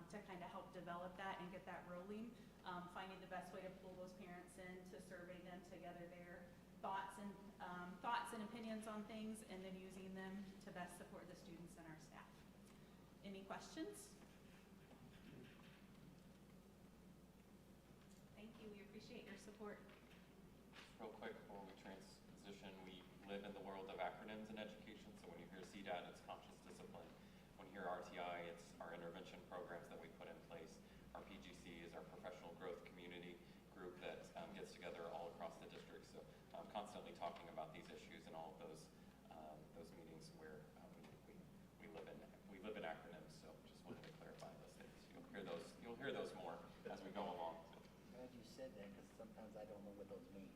to kind of help develop that and get that rolling, finding the best way to pull those parents in to survey them, to gather their thoughts thoughts and opinions on things and then using them to best support the students and our staff. Any questions? Thank you, we appreciate your support. Real quick before we transition, we live in the world of acronyms in education, so when you hear CDAT, it's conscious discipline. When you hear RTI, it's our intervention programs that we put in place. Our PGC is our professional growth community group that gets together all across the district. So I'm constantly talking about these issues in all of those meetings where we live in acronyms. So just wanted to clarify those things. You'll hear those more as we go along. Glad you said that, because sometimes I don't know what those mean.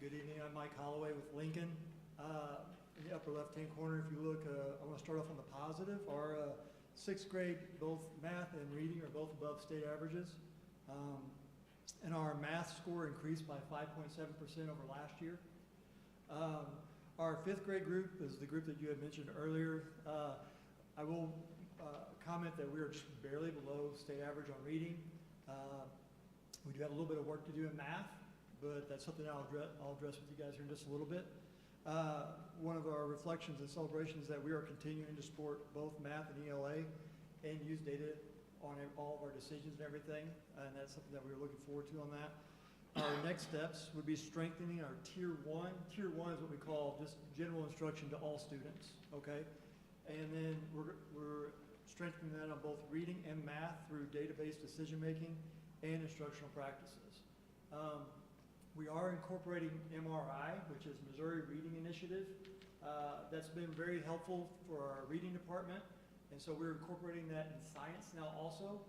Good evening, I'm Mike Holloway with Lincoln. In the upper left-hand corner, if you look, I want to start off on the positive. Our sixth grade, both math and reading are both above state averages. And our math score increased by 5.7% over last year. Our fifth grade group is the group that you had mentioned earlier. I will comment that we are just barely below state average on reading. We do have a little bit of work to do in math, but that's something I'll address with you guys here in just a little bit. One of our reflections and celebrations is that we are continuing to support both math and ELA and use data on all of our decisions and everything, and that's something that we were looking forward to on that. Our next steps would be strengthening our Tier 1. Tier 1 is what we call just general instruction to all students, okay? And then we're strengthening that on both reading and math through data-based decision-making and instructional practices. We are incorporating MRI, which is Missouri Reading Initiative. That's been very helpful for our reading department. And so we're incorporating that in science now also,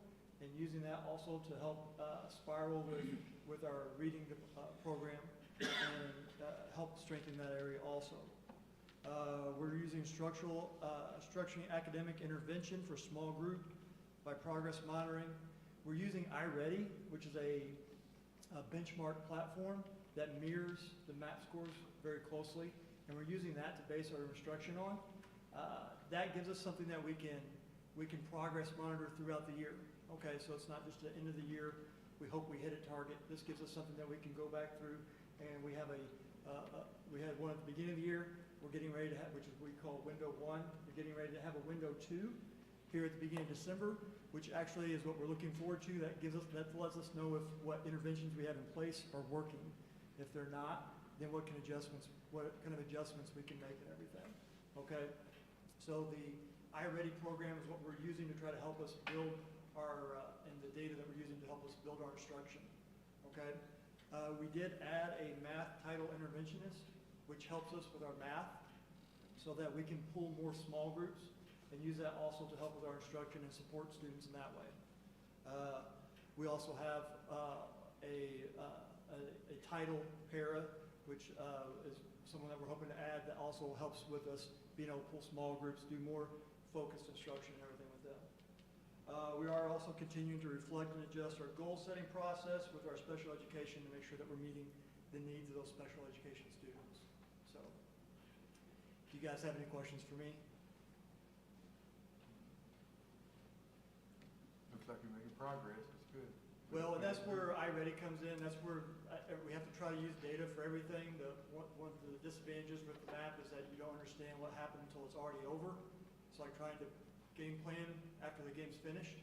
and using that also to help spiral with our reading program and help strengthen that area also. We're using structuring academic intervention for small group by progress monitoring. We're using iReady, which is a benchmark platform that mirrors the MAP scores very closely, and we're using that to base our instruction on. That gives us something that we can progress monitor throughout the year. Okay, so it's not just the end of the year, we hope we hit a target. This gives us something that we can go back through, and we have we had one at the beginning of the year. We're getting ready to have, which is what we call window 1. We're getting ready to have a window 2 here at the beginning of December, which actually is what we're looking forward to. That lets us know if what interventions we have in place are working. If they're not, then what kind of adjustments we can make and everything. Okay, so the iReady program is what we're using to try to help us build our and the data that we're using to help us build our instruction. Okay, we did add a math title interventionist, which helps us with our math, so that we can pull more small groups and use that also to help with our instruction and support students in that way. We also have a title para, which is someone that we're hoping to add that also helps with us being able to pull small groups, do more focused instruction and everything with them. We are also continuing to reflect and adjust our goal setting process with our special education to make sure that we're meeting the needs of those special education students. So, do you guys have any questions for me? Looks like you're making progress. It's good. Well, and that's where iReady comes in. That's where we have to try to use data for everything. One of the disadvantages with the map is that you don't understand what happened until it's already over. It's like trying to game plan after the game's finished.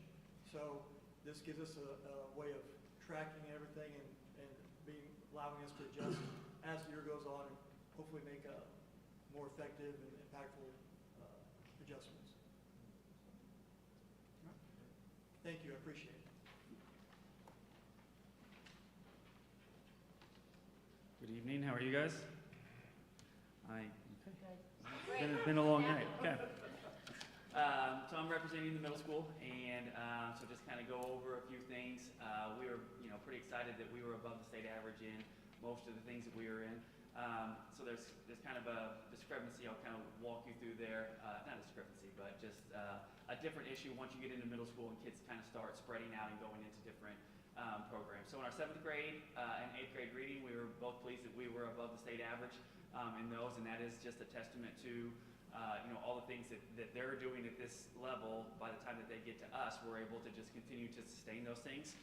So this gives us a way of tracking everything and allowing us to adjust as the year goes on and hopefully make more effective and impactful adjustments. Thank you, I appreciate it. Good evening, how are you guys? Been a long night, okay. So I'm representing the middle school, and so just kind of go over a few things. We were, pretty excited that we were above the state average in most of the things that we were in. So there's kind of a discrepancy. I'll kind of walk you through there. Not a discrepancy, but just a different issue once you get into middle school and kids kind of start spreading out and going into different programs. So in our 7th grade and 8th grade reading, we were both pleased that we were above the state average in those, and that is just a testament to all the things that they're doing at this level. By the time that they get to us, we're able to just continue to sustain those things.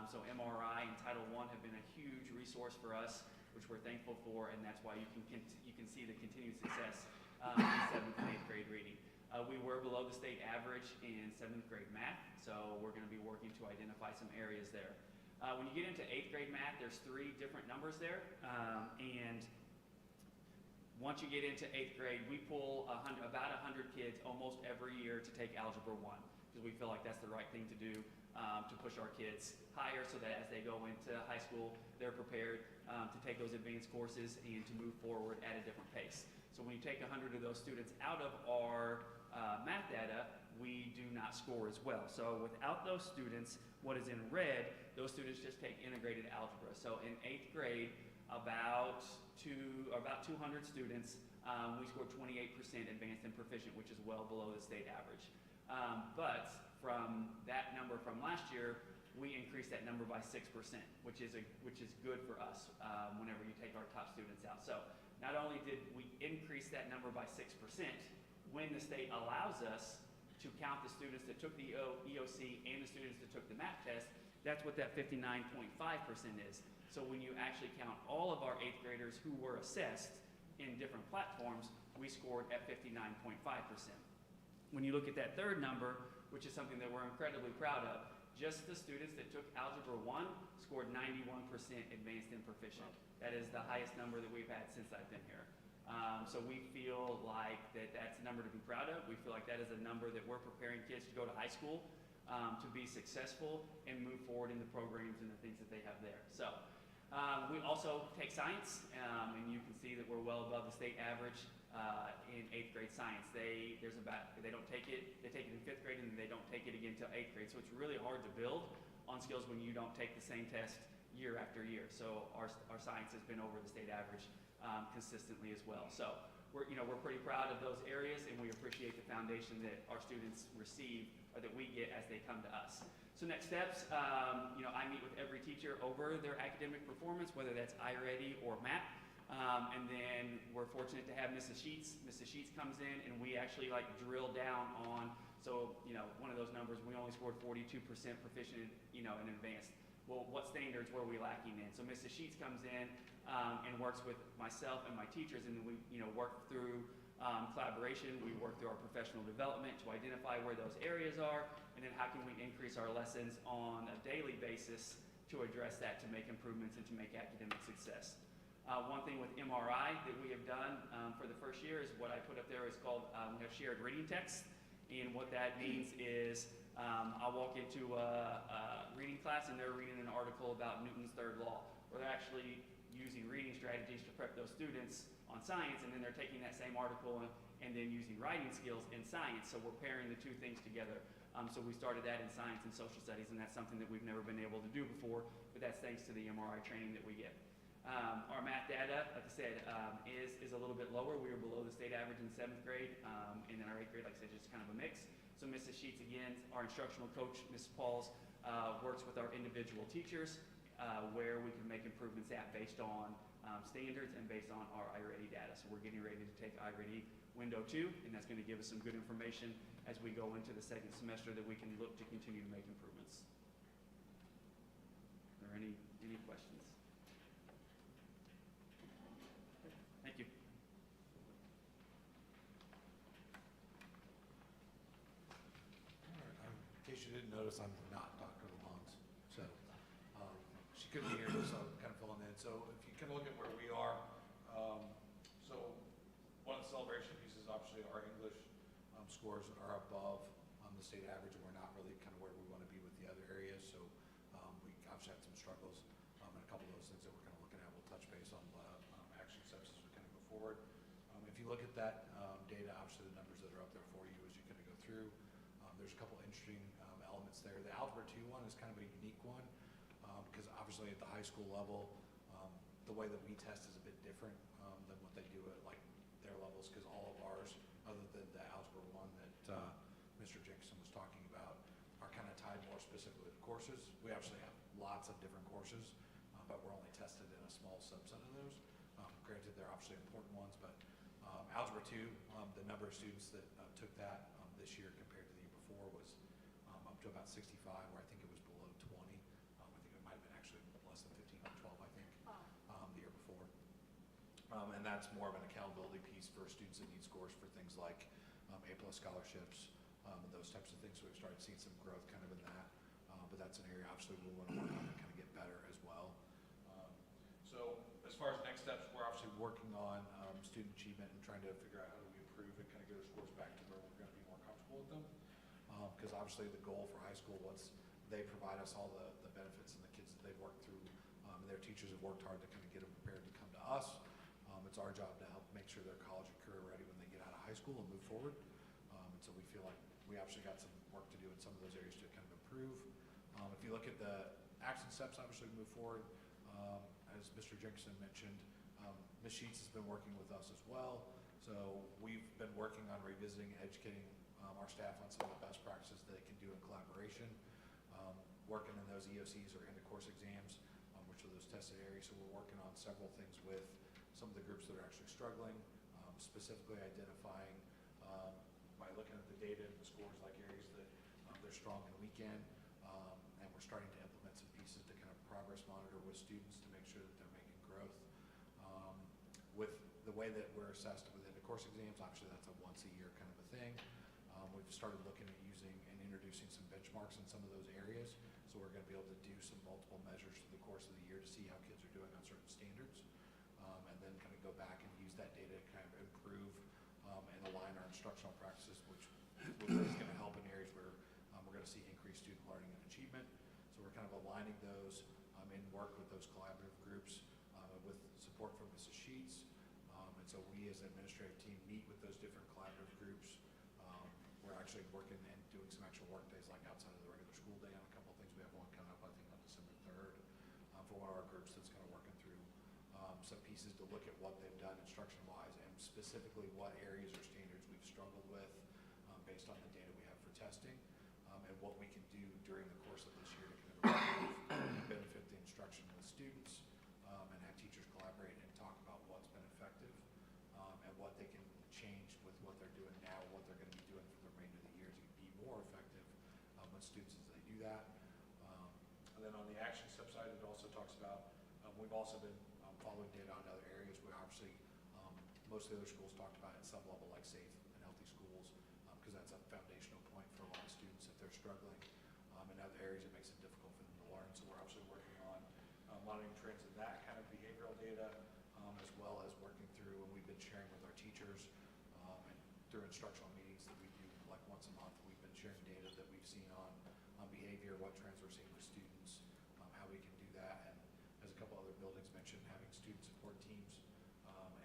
So MRI and Title I have been a huge resource for us which we're thankful for, and that's why you can see the continued success in 7th and 8th grade reading. We were below the state average in 7th grade math, so we're going to be working to identify some areas there. When you get into 8th grade math, there's 3 different numbers there, and once you get into 8th grade, we pull about 100 kids almost every year to take Algebra 1, because we feel like that's the right thing to do to push our kids higher so that as they go into high school, they're prepared to take those advanced courses and to move forward at a different pace. So when you take 100 of those students out of our math data, we do not score as well. So without those students, what is in red, those students just take integrated algebra. So in 8th grade, about 200 students, we scored 28% advanced and proficient, which is well below the state average. But from that number from last year, we increased that number by 6%, which is good for us whenever you take our top students out. So not only did we increase that number by 6%, when the state allows us to count the students that took the EOC and the students that took the math test, that's what that 59.5% is. So when you actually count all of our 8th graders who were assessed in different platforms, we scored at 59.5%. When you look at that third number, which is something that we're incredibly proud of, just the students that took Algebra 1 scored 91% advanced and proficient. That is the highest number that we've had since I've been here. So we feel like that's a number to be proud of. We feel like that is a number that we're preparing kids to go to high school, to be successful and move forward in the programs and the things that they have there. So we also take science, and you can see that we're well above the state average in 8th grade science. They don't take it, they take it in 5th grade and they don't take it again until 8th grade. So it's really hard to build on skills when you don't take the same test year after year. So our science has been over the state average consistently as well. So we're pretty proud of those areas, and we appreciate the foundation that our students receive or that we get as they come to us. So next steps, I meet with every teacher over their academic performance, whether that's iReady or MAP. And then we're fortunate to have Mrs. Sheets. Mrs. Sheets comes in and we actually drill down on, one of those numbers, we only scored 42% proficient, in advanced. Well, what standards were we lacking in? So Mrs. Sheets comes in and works with myself and my teachers, and then we, work through collaboration. We work through our professional development to identify where those areas are, and then how can we increase our lessons on a daily basis to address that, to make improvements and to make academic success. One thing with MRI that we have done for the first year is what I put up there is called, we have shared reading text. And what that means is I'll walk into a reading class and they're reading an article about Newton's third law, where they're actually using reading strategies to prep those students on science, and then they're taking that same article and then using writing skills in science. So we're pairing the two things together. So we started that in science and social studies, and that's something that we've never been able to do before, but that's thanks to the MRI training that we get. Our math data, like I said, is a little bit lower. We were below the state average in 7th grade, and then our 8th grade, like I said, just kind of a mix. So Mrs. Sheets, again, our instructional coach, Ms. Pauls, works with our individual teachers where we can make improvements based on standards and based on our iReady data. So we're getting ready to take iReady Window 2, and that's going to give us some good information as we go into the second semester that we can look to continue to make improvements. Are there any questions? Thank you. In case you didn't notice, I'm not Dr. Lamont. So she couldn't be here, so I'm kind of filling in. So if you kind of look at where we are, so one of the celebration pieces, obviously, our English scores are above the state average, and we're not really kind of where we want to be with the other areas. So we obviously had some struggles, and a couple of those things that we're kind of looking at. We'll touch base on action steps as we kind of go forward. If you look at that data, obviously the numbers that are up there for you as you kind of go through, there's a couple interesting elements there. The Algebra 2 one is kind of a unique one because obviously at the high school level, the way that we test is a bit different than what they do at their levels, because all of ours, other than the Algebra 1 that Mr. Jenkinson was talking about, are kind of tied more specifically to courses. We actually have lots of different courses, but we're only tested in a small subset of those. Granted, they're obviously important ones, but Algebra 2, the number of students that took that this year compared to the year before was up to about 65, where I think it was below 20. I think it might have been actually less than 15 or 12, I think, the year before. And that's more of an accountability piece for students that need scores for things like A+ scholarships and those types of things. So we've started seeing some growth kind of in that. But that's an area obviously we want to work on and kind of get better as well. So as far as next steps, we're obviously working on student achievement and trying to figure out how do we improve and kind of get our scores back to where we're going to be more comfortable with them. Because obviously the goal for high school, once they provide us all the benefits and the kids that they've worked through, and their teachers have worked hard to kind of get them prepared to come to us. It's our job to help make sure they're college and career ready when they get out of high school and move forward. And so we feel like we actually got some work to do in some of those areas to kind of improve. If you look at the action steps, obviously move forward. As Mr. Jenkinson mentioned, Ms. Sheets has been working with us as well. So we've been working on revisiting and educating our staff on some of the best practices that they can do in collaboration, working in those EOCs or end-of-course exams, which are those tested areas. So we're working on several things with some of the groups that are actually struggling, specifically identifying by looking at the data and the scores, like areas that they're strong and weak in. And we're starting to implement some pieces to kind of progress monitor with students to make sure that they're making growth. With the way that we're assessed with end-of-course exams, obviously that's a once-a-year kind of a thing. We've started looking at using and introducing some benchmarks in some of those areas. So we're going to be able to do some multiple measures through the course of the year to see how kids are doing on certain standards. And then kind of go back and use that data to kind of improve and align our instructional practices, which is going to help in areas where we're going to see increased student learning and achievement. So we're kind of aligning those and work with those collaborative groups with support from Mrs. Sheets. And so we as an administrative team meet with those different collaborative groups. We're actually working and doing some actual work days like outside of the regular school day on a couple of things. We have one coming up, I think, on December 3rd for one of our groups that's kind of working through some pieces to look at what they've done instruction-wise and specifically what areas or standards we've struggled with based on the data we have for testing and what we can do during the course of this year to kind of benefit the instruction with students and have teachers collaborate and talk about what's been effective and what they can change with what they're doing now, what they're going to be doing for the remainder of the year to be more effective with students as they do that. And then on the action step side, it also talks about, we've also been following data on other areas. We obviously, most of the other schools talked about at some level like safe and healthy schools because that's a foundational point for a lot of students if they're struggling. In other areas, it makes it difficult for them to learn. So we're actually working on monitoring trends in that kind of behavioral data as well as working through, and we've been sharing with our teachers and through instructional meetings that we do like once a month. We've been sharing data that we've seen on behavior, what trends we're seeing with students, how we can do that. And as a couple other buildings mentioned, having student support teams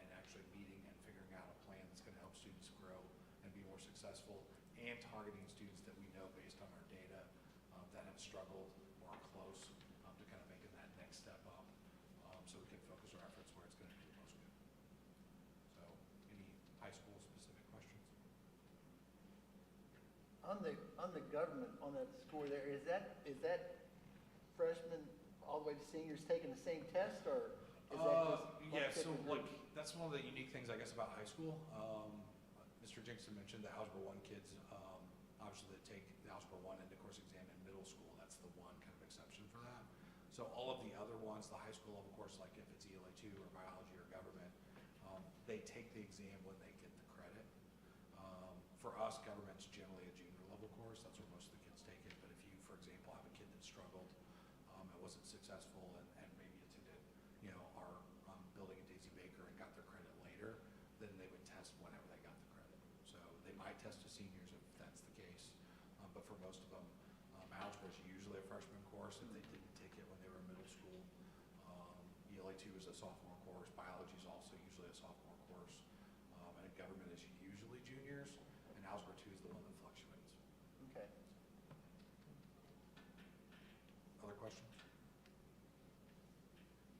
and actually meeting and figuring out a plan that's going to help students grow and be more successful and targeting students that we know based on our data that have struggled or are close to kind of making that next step up so we can focus our efforts where it's going to do the most good. So any high school specific questions? On the government, on that score there, is that freshmen all the way to seniors taking the same test, or is that just yeah, so different like that's one of the unique things I guess about high school. Mr. Jenkinson mentioned the Algebra 1 kids, obviously they take the Algebra 1 end-of-course exam in middle school. That's the one kind of exception for that. So all of the other ones, the high school level course, like if it's ELA 2 or biology or government, they take the exam when they get the credit. For us, government's generally a junior level course. That's where most of the kids take it. But if you, for example, have a kid that struggled and wasn't successful and maybe attended, our building at Daisy Baker and got their credit later, then they would test whenever they got the credit. So they might test to seniors if that's the case. But for most of them, algebra is usually a freshman course if they didn't take it when they were in middle school. ELA 2 is a sophomore course. Biology is also usually a sophomore course. And government is usually juniors. And algebra 2 is the one that fluctuates. Okay. Other questions?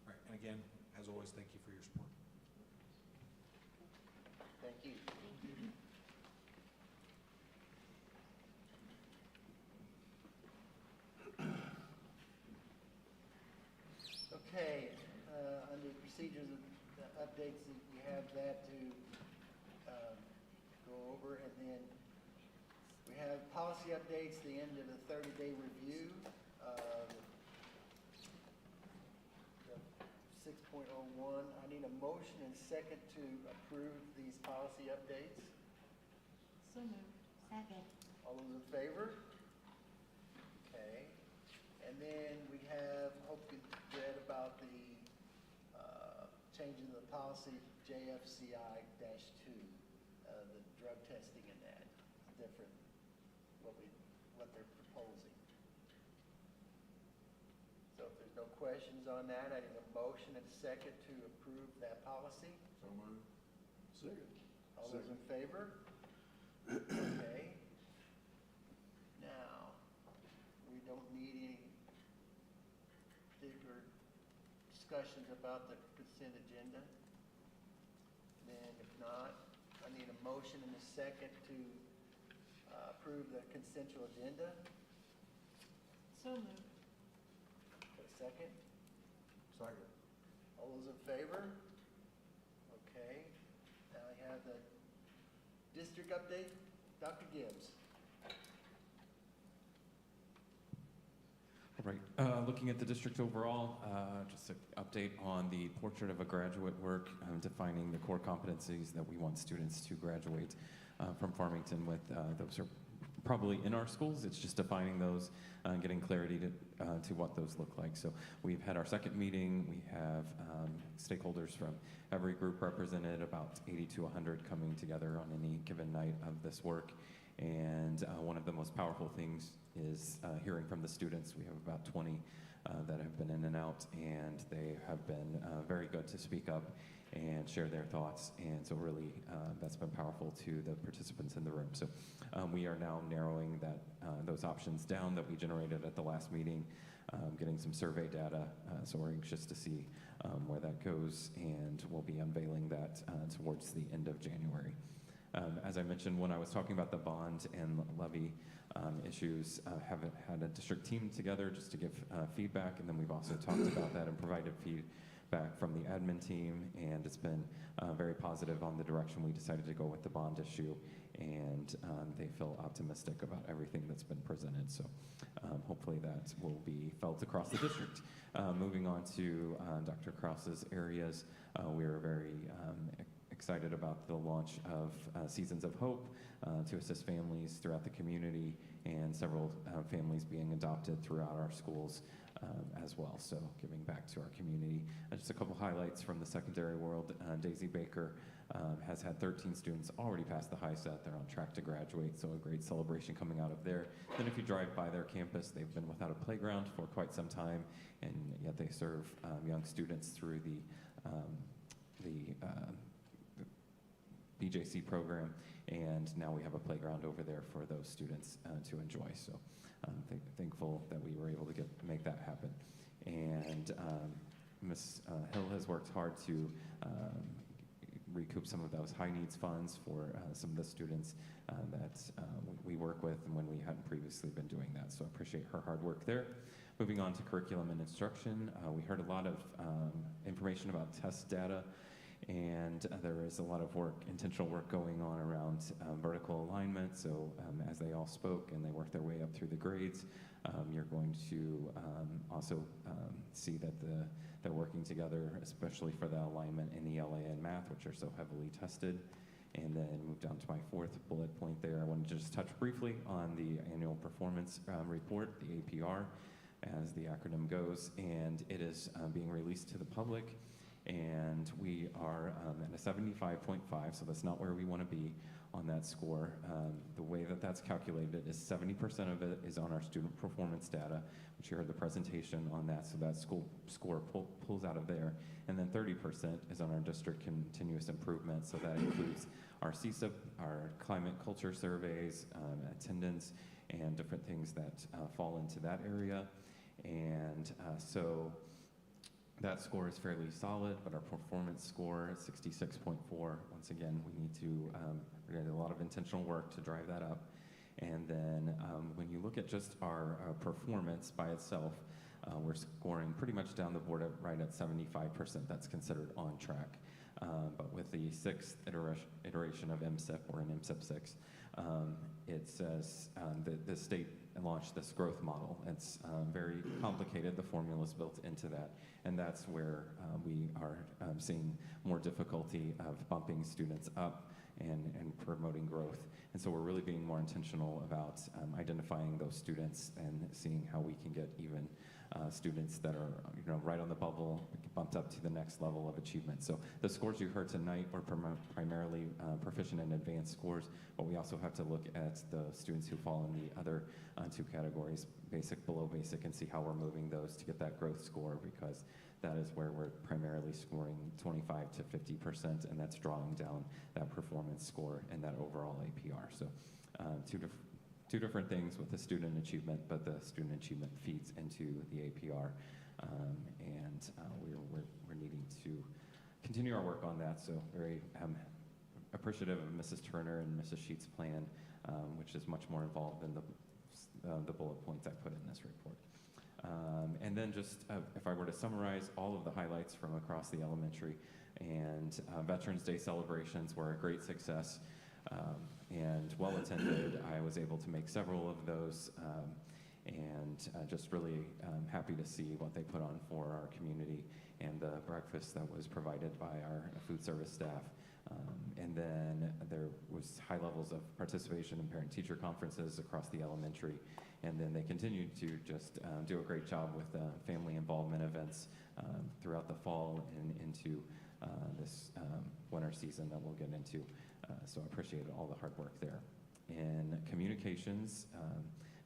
All right, and again, as always, thank you for your support. Thank you. Okay, under procedures and updates, you have that to go over, and then we have policy updates, the end of the 30-day review. The 6.01. I need a motion and second to approve these policy updates. So moved. Second. All those in favor? Okay. And then we have, hope you read about the changing the policy JFCI-2, the drug testing in that. It's different what they're proposing. So if there's no questions on that, I need a motion and second to approve that policy. So moved. Second. All those in favor? Okay. Now, we don't need any bigger discussions about the consent agenda. Then if not, I need a motion and a second to approve the consensual agenda. So moved. A second? Second. All those in favor? Okay. Now I have the district update. Dr. Gibbs. All right, looking at the district overall, just an update on the portrait of a graduate work, defining the core competencies that we want students to graduate from Farmington with. Those are probably in our schools. It's just defining those, getting clarity to what those look like. So we've had our second meeting. We have stakeholders from every group represented, about 80 to 100 coming together on any given night of this work. And one of the most powerful things is hearing from the students. We have about 20 that have been in and out, and they have been very good to speak up and share their thoughts. And so really, that's been powerful to the participants in the room. So we are now narrowing those options down that we generated at the last meeting, getting some survey data. So we're anxious to see where that goes, and we'll be unveiling that towards the end of January. As I mentioned when I was talking about the bond and levy issues, haven't had a district team together just to give feedback, and then we've also talked about that and provided feedback from the admin team, and it's been very positive on the direction we decided to go with the bond issue, and they feel optimistic about everything that's been presented. So hopefully that will be felt across the district. Moving on to Dr. Krause's areas, we are very excited about the launch of Seasons of Hope to assist families throughout the community, and several families being adopted throughout our schools as well, so giving back to our community. Just a couple highlights from the secondary world. Daisy Baker has had 13 students already pass the HiSET. They're on track to graduate, so a great celebration coming out of there. Then if you drive by their campus, they've been without a playground for quite some time, and yet they serve young students through the BJC program, and now we have a playground over there for those students to enjoy. So thankful that we were able to make that happen. And Ms. Hill has worked hard to recoup some of those high needs funds for some of the students that we work with, and when we hadn't previously been doing that. So I appreciate her hard work there. Moving on to curriculum and instruction, we heard a lot of information about test data, and there is a lot of intentional work going on around vertical alignment. So as they all spoke and they worked their way up through the grades, you're going to also see that they're working together, especially for the alignment in ELA and math, which are so heavily tested. And then move down to my fourth bullet point there. I want to just touch briefly on the annual performance report, the APR, as the acronym goes, and it is being released to the public. And we are at a 75.5, so that's not where we want to be on that score. The way that that's calculated is 70% of it is on our student performance data, which you heard the presentation on that, so that school score pulls out of there. And then 30% is on our district continuous improvement, so that includes our CSIP, our climate culture surveys, attendance, and different things that fall into that area. And so that score is fairly solid, but our performance score is 66.4. Once again, we need to do a lot of intentional work to drive that up. And then when you look at just our performance by itself, we're scoring pretty much down the board right at 75%. That's considered on track. But with the sixth iteration of MSIP, we're in MSIP 6, it says the state launch this growth model. It's very complicated. The formula is built into that, and that's where we are seeing more difficulty of bumping students up and promoting growth. And so we're really being more intentional about identifying those students and seeing how we can get even students that are right on the bubble bumped up to the next level of achievement. So the scores you heard tonight were primarily proficient and advanced scores, but we also have to look at the students who fall in the other two categories, basic, below basic, and see how we're moving those to get that growth score, because that is where we're primarily scoring 25 to 50%, and that's drawing down that performance score and that overall APR. So two different things with the student achievement, but the student achievement feeds into the APR, and we're needing to continue our work on that. So very appreciative of Mrs. Turner and Mrs. Sheets' plan, which is much more involved than the bullet points I put in this report. And then just, if I were to summarize all of the highlights from across the elementary, and Veterans Day celebrations were a great success and well attended. I was able to make several of those, and just really happy to see what they put on for our community, and the breakfast that was provided by our food service staff. And then there was high levels of participation in parent-teacher conferences across the elementary. And then they continued to just do a great job with family involvement events throughout the fall and into this winter season that we'll get into. So I appreciate all the hard work there. In communications,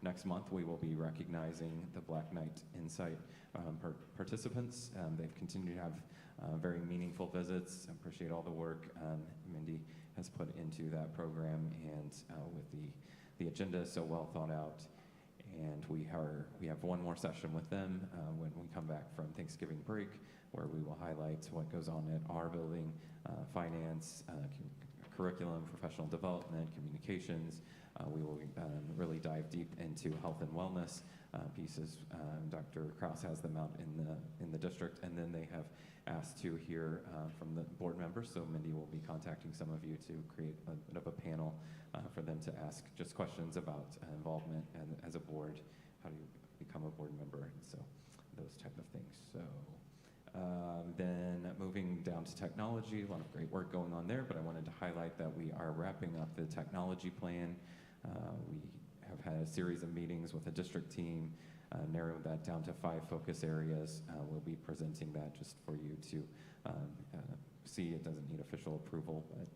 next month we will be recognizing the Black Knight Insight participants. They've continued to have very meaningful visits. I appreciate all the work Mindy has put into that program, and with the agenda so well thought out. And we have one more session with them when we come back from Thanksgiving break, where we will highlight what goes on at our building, finance, curriculum, professional development, communications. We will really dive deep into health and wellness pieces. Dr. Krause has them out in the district, and then they have asked to hear from the board members. So Mindy will be contacting some of you to create a bit of a panel for them to ask just questions about involvement and as a board, how do you become a board member, and so those type of things. So then moving down to technology, a lot of great work going on there, but I wanted to highlight that we are wrapping up the technology plan. We have had a series of meetings with the district team, narrowed that down to 5 focus areas. We'll be presenting that just for you to see. It doesn't need official approval, but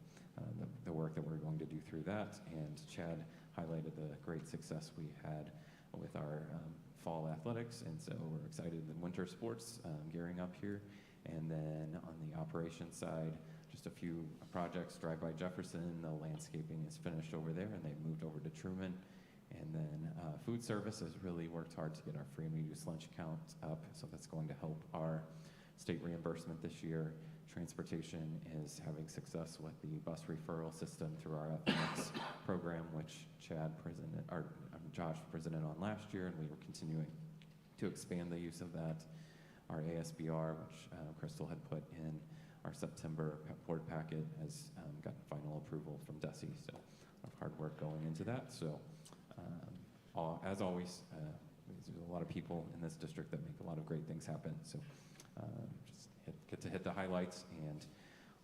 the work that we're going to do through that. And Chad highlighted the great success we had with our fall athletics, and so we're excited in winter sports gearing up here. And then on the operations side, just a few projects. Drive by Jefferson, the landscaping is finished over there, and they've moved over to Truman. And then food service has really worked hard to get our free and reduced lunch count up, so that's going to help our state reimbursement this year. Transportation is having success with the bus referral system through our athletics program, which Josh presented on last year, and we were continuing to expand the use of that. Our ASBR, which Crystal had put in our September board packet, has gotten final approval from DESE, so a lot of hard work going into that. So as always, there's a lot of people in this district that make a lot of great things happen. So just get to hit the highlights, and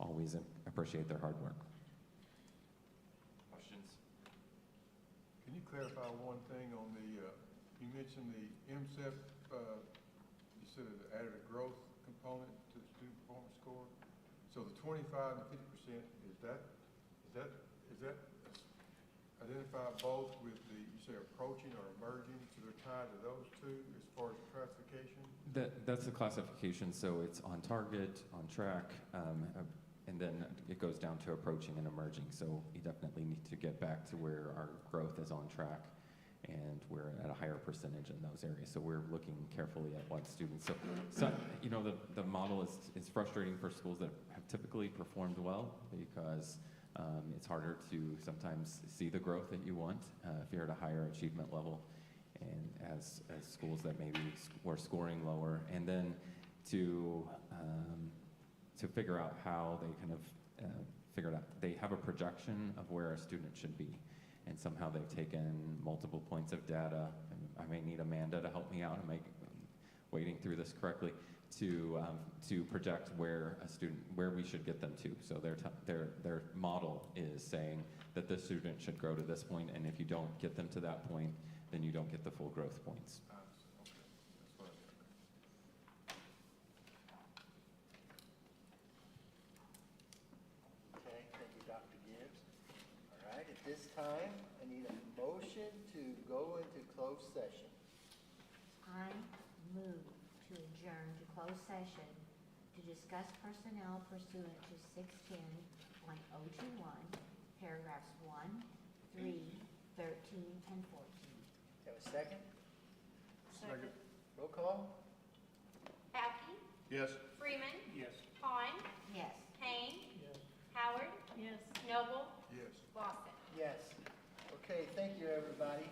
always appreciate their hard work. Questions? Can you clarify one thing on the, you mentioned the MSEP, you said it added a growth component to the student performance score. So the 25 and 50%, is that identify both with the, you say approaching or emerging, so they're tied to those two as far as the classification? That's the classification, so it's on target, on track, and then it goes down to approaching and emerging. So you definitely need to get back to where our growth is on track, and we're at a higher percentage in those areas. So we're looking carefully at what students, so the model is frustrating for schools that have typically performed well, because it's harder to sometimes see the growth that you want if you're at a higher achievement level, and as schools that maybe were scoring lower, and then to figure out how they kind of figure it out. They have a projection of where a student should be, and somehow they've taken multiple points of data. And I may need Amanda to help me out. Am I wading through this correctly? To project where we should get them to. So their model is saying that this student should grow to this point, and if you don't get them to that point, then you don't get the full growth points. Okay, thank you, Dr. Gibbs. All right, at this time, I need a motion to go into closed session. I move to adjourn to closed session to discuss personnel pursuant to 610.021, paragraphs 1, 3, 13, and 14. Have a second? Second. Roll call? Mackey? Yes. Freeman? Yes. Hahn? Yes. Kane? Yes. Howard? Yes. Noble? Yes. Lawson? Yes. Okay, thank you, everybody.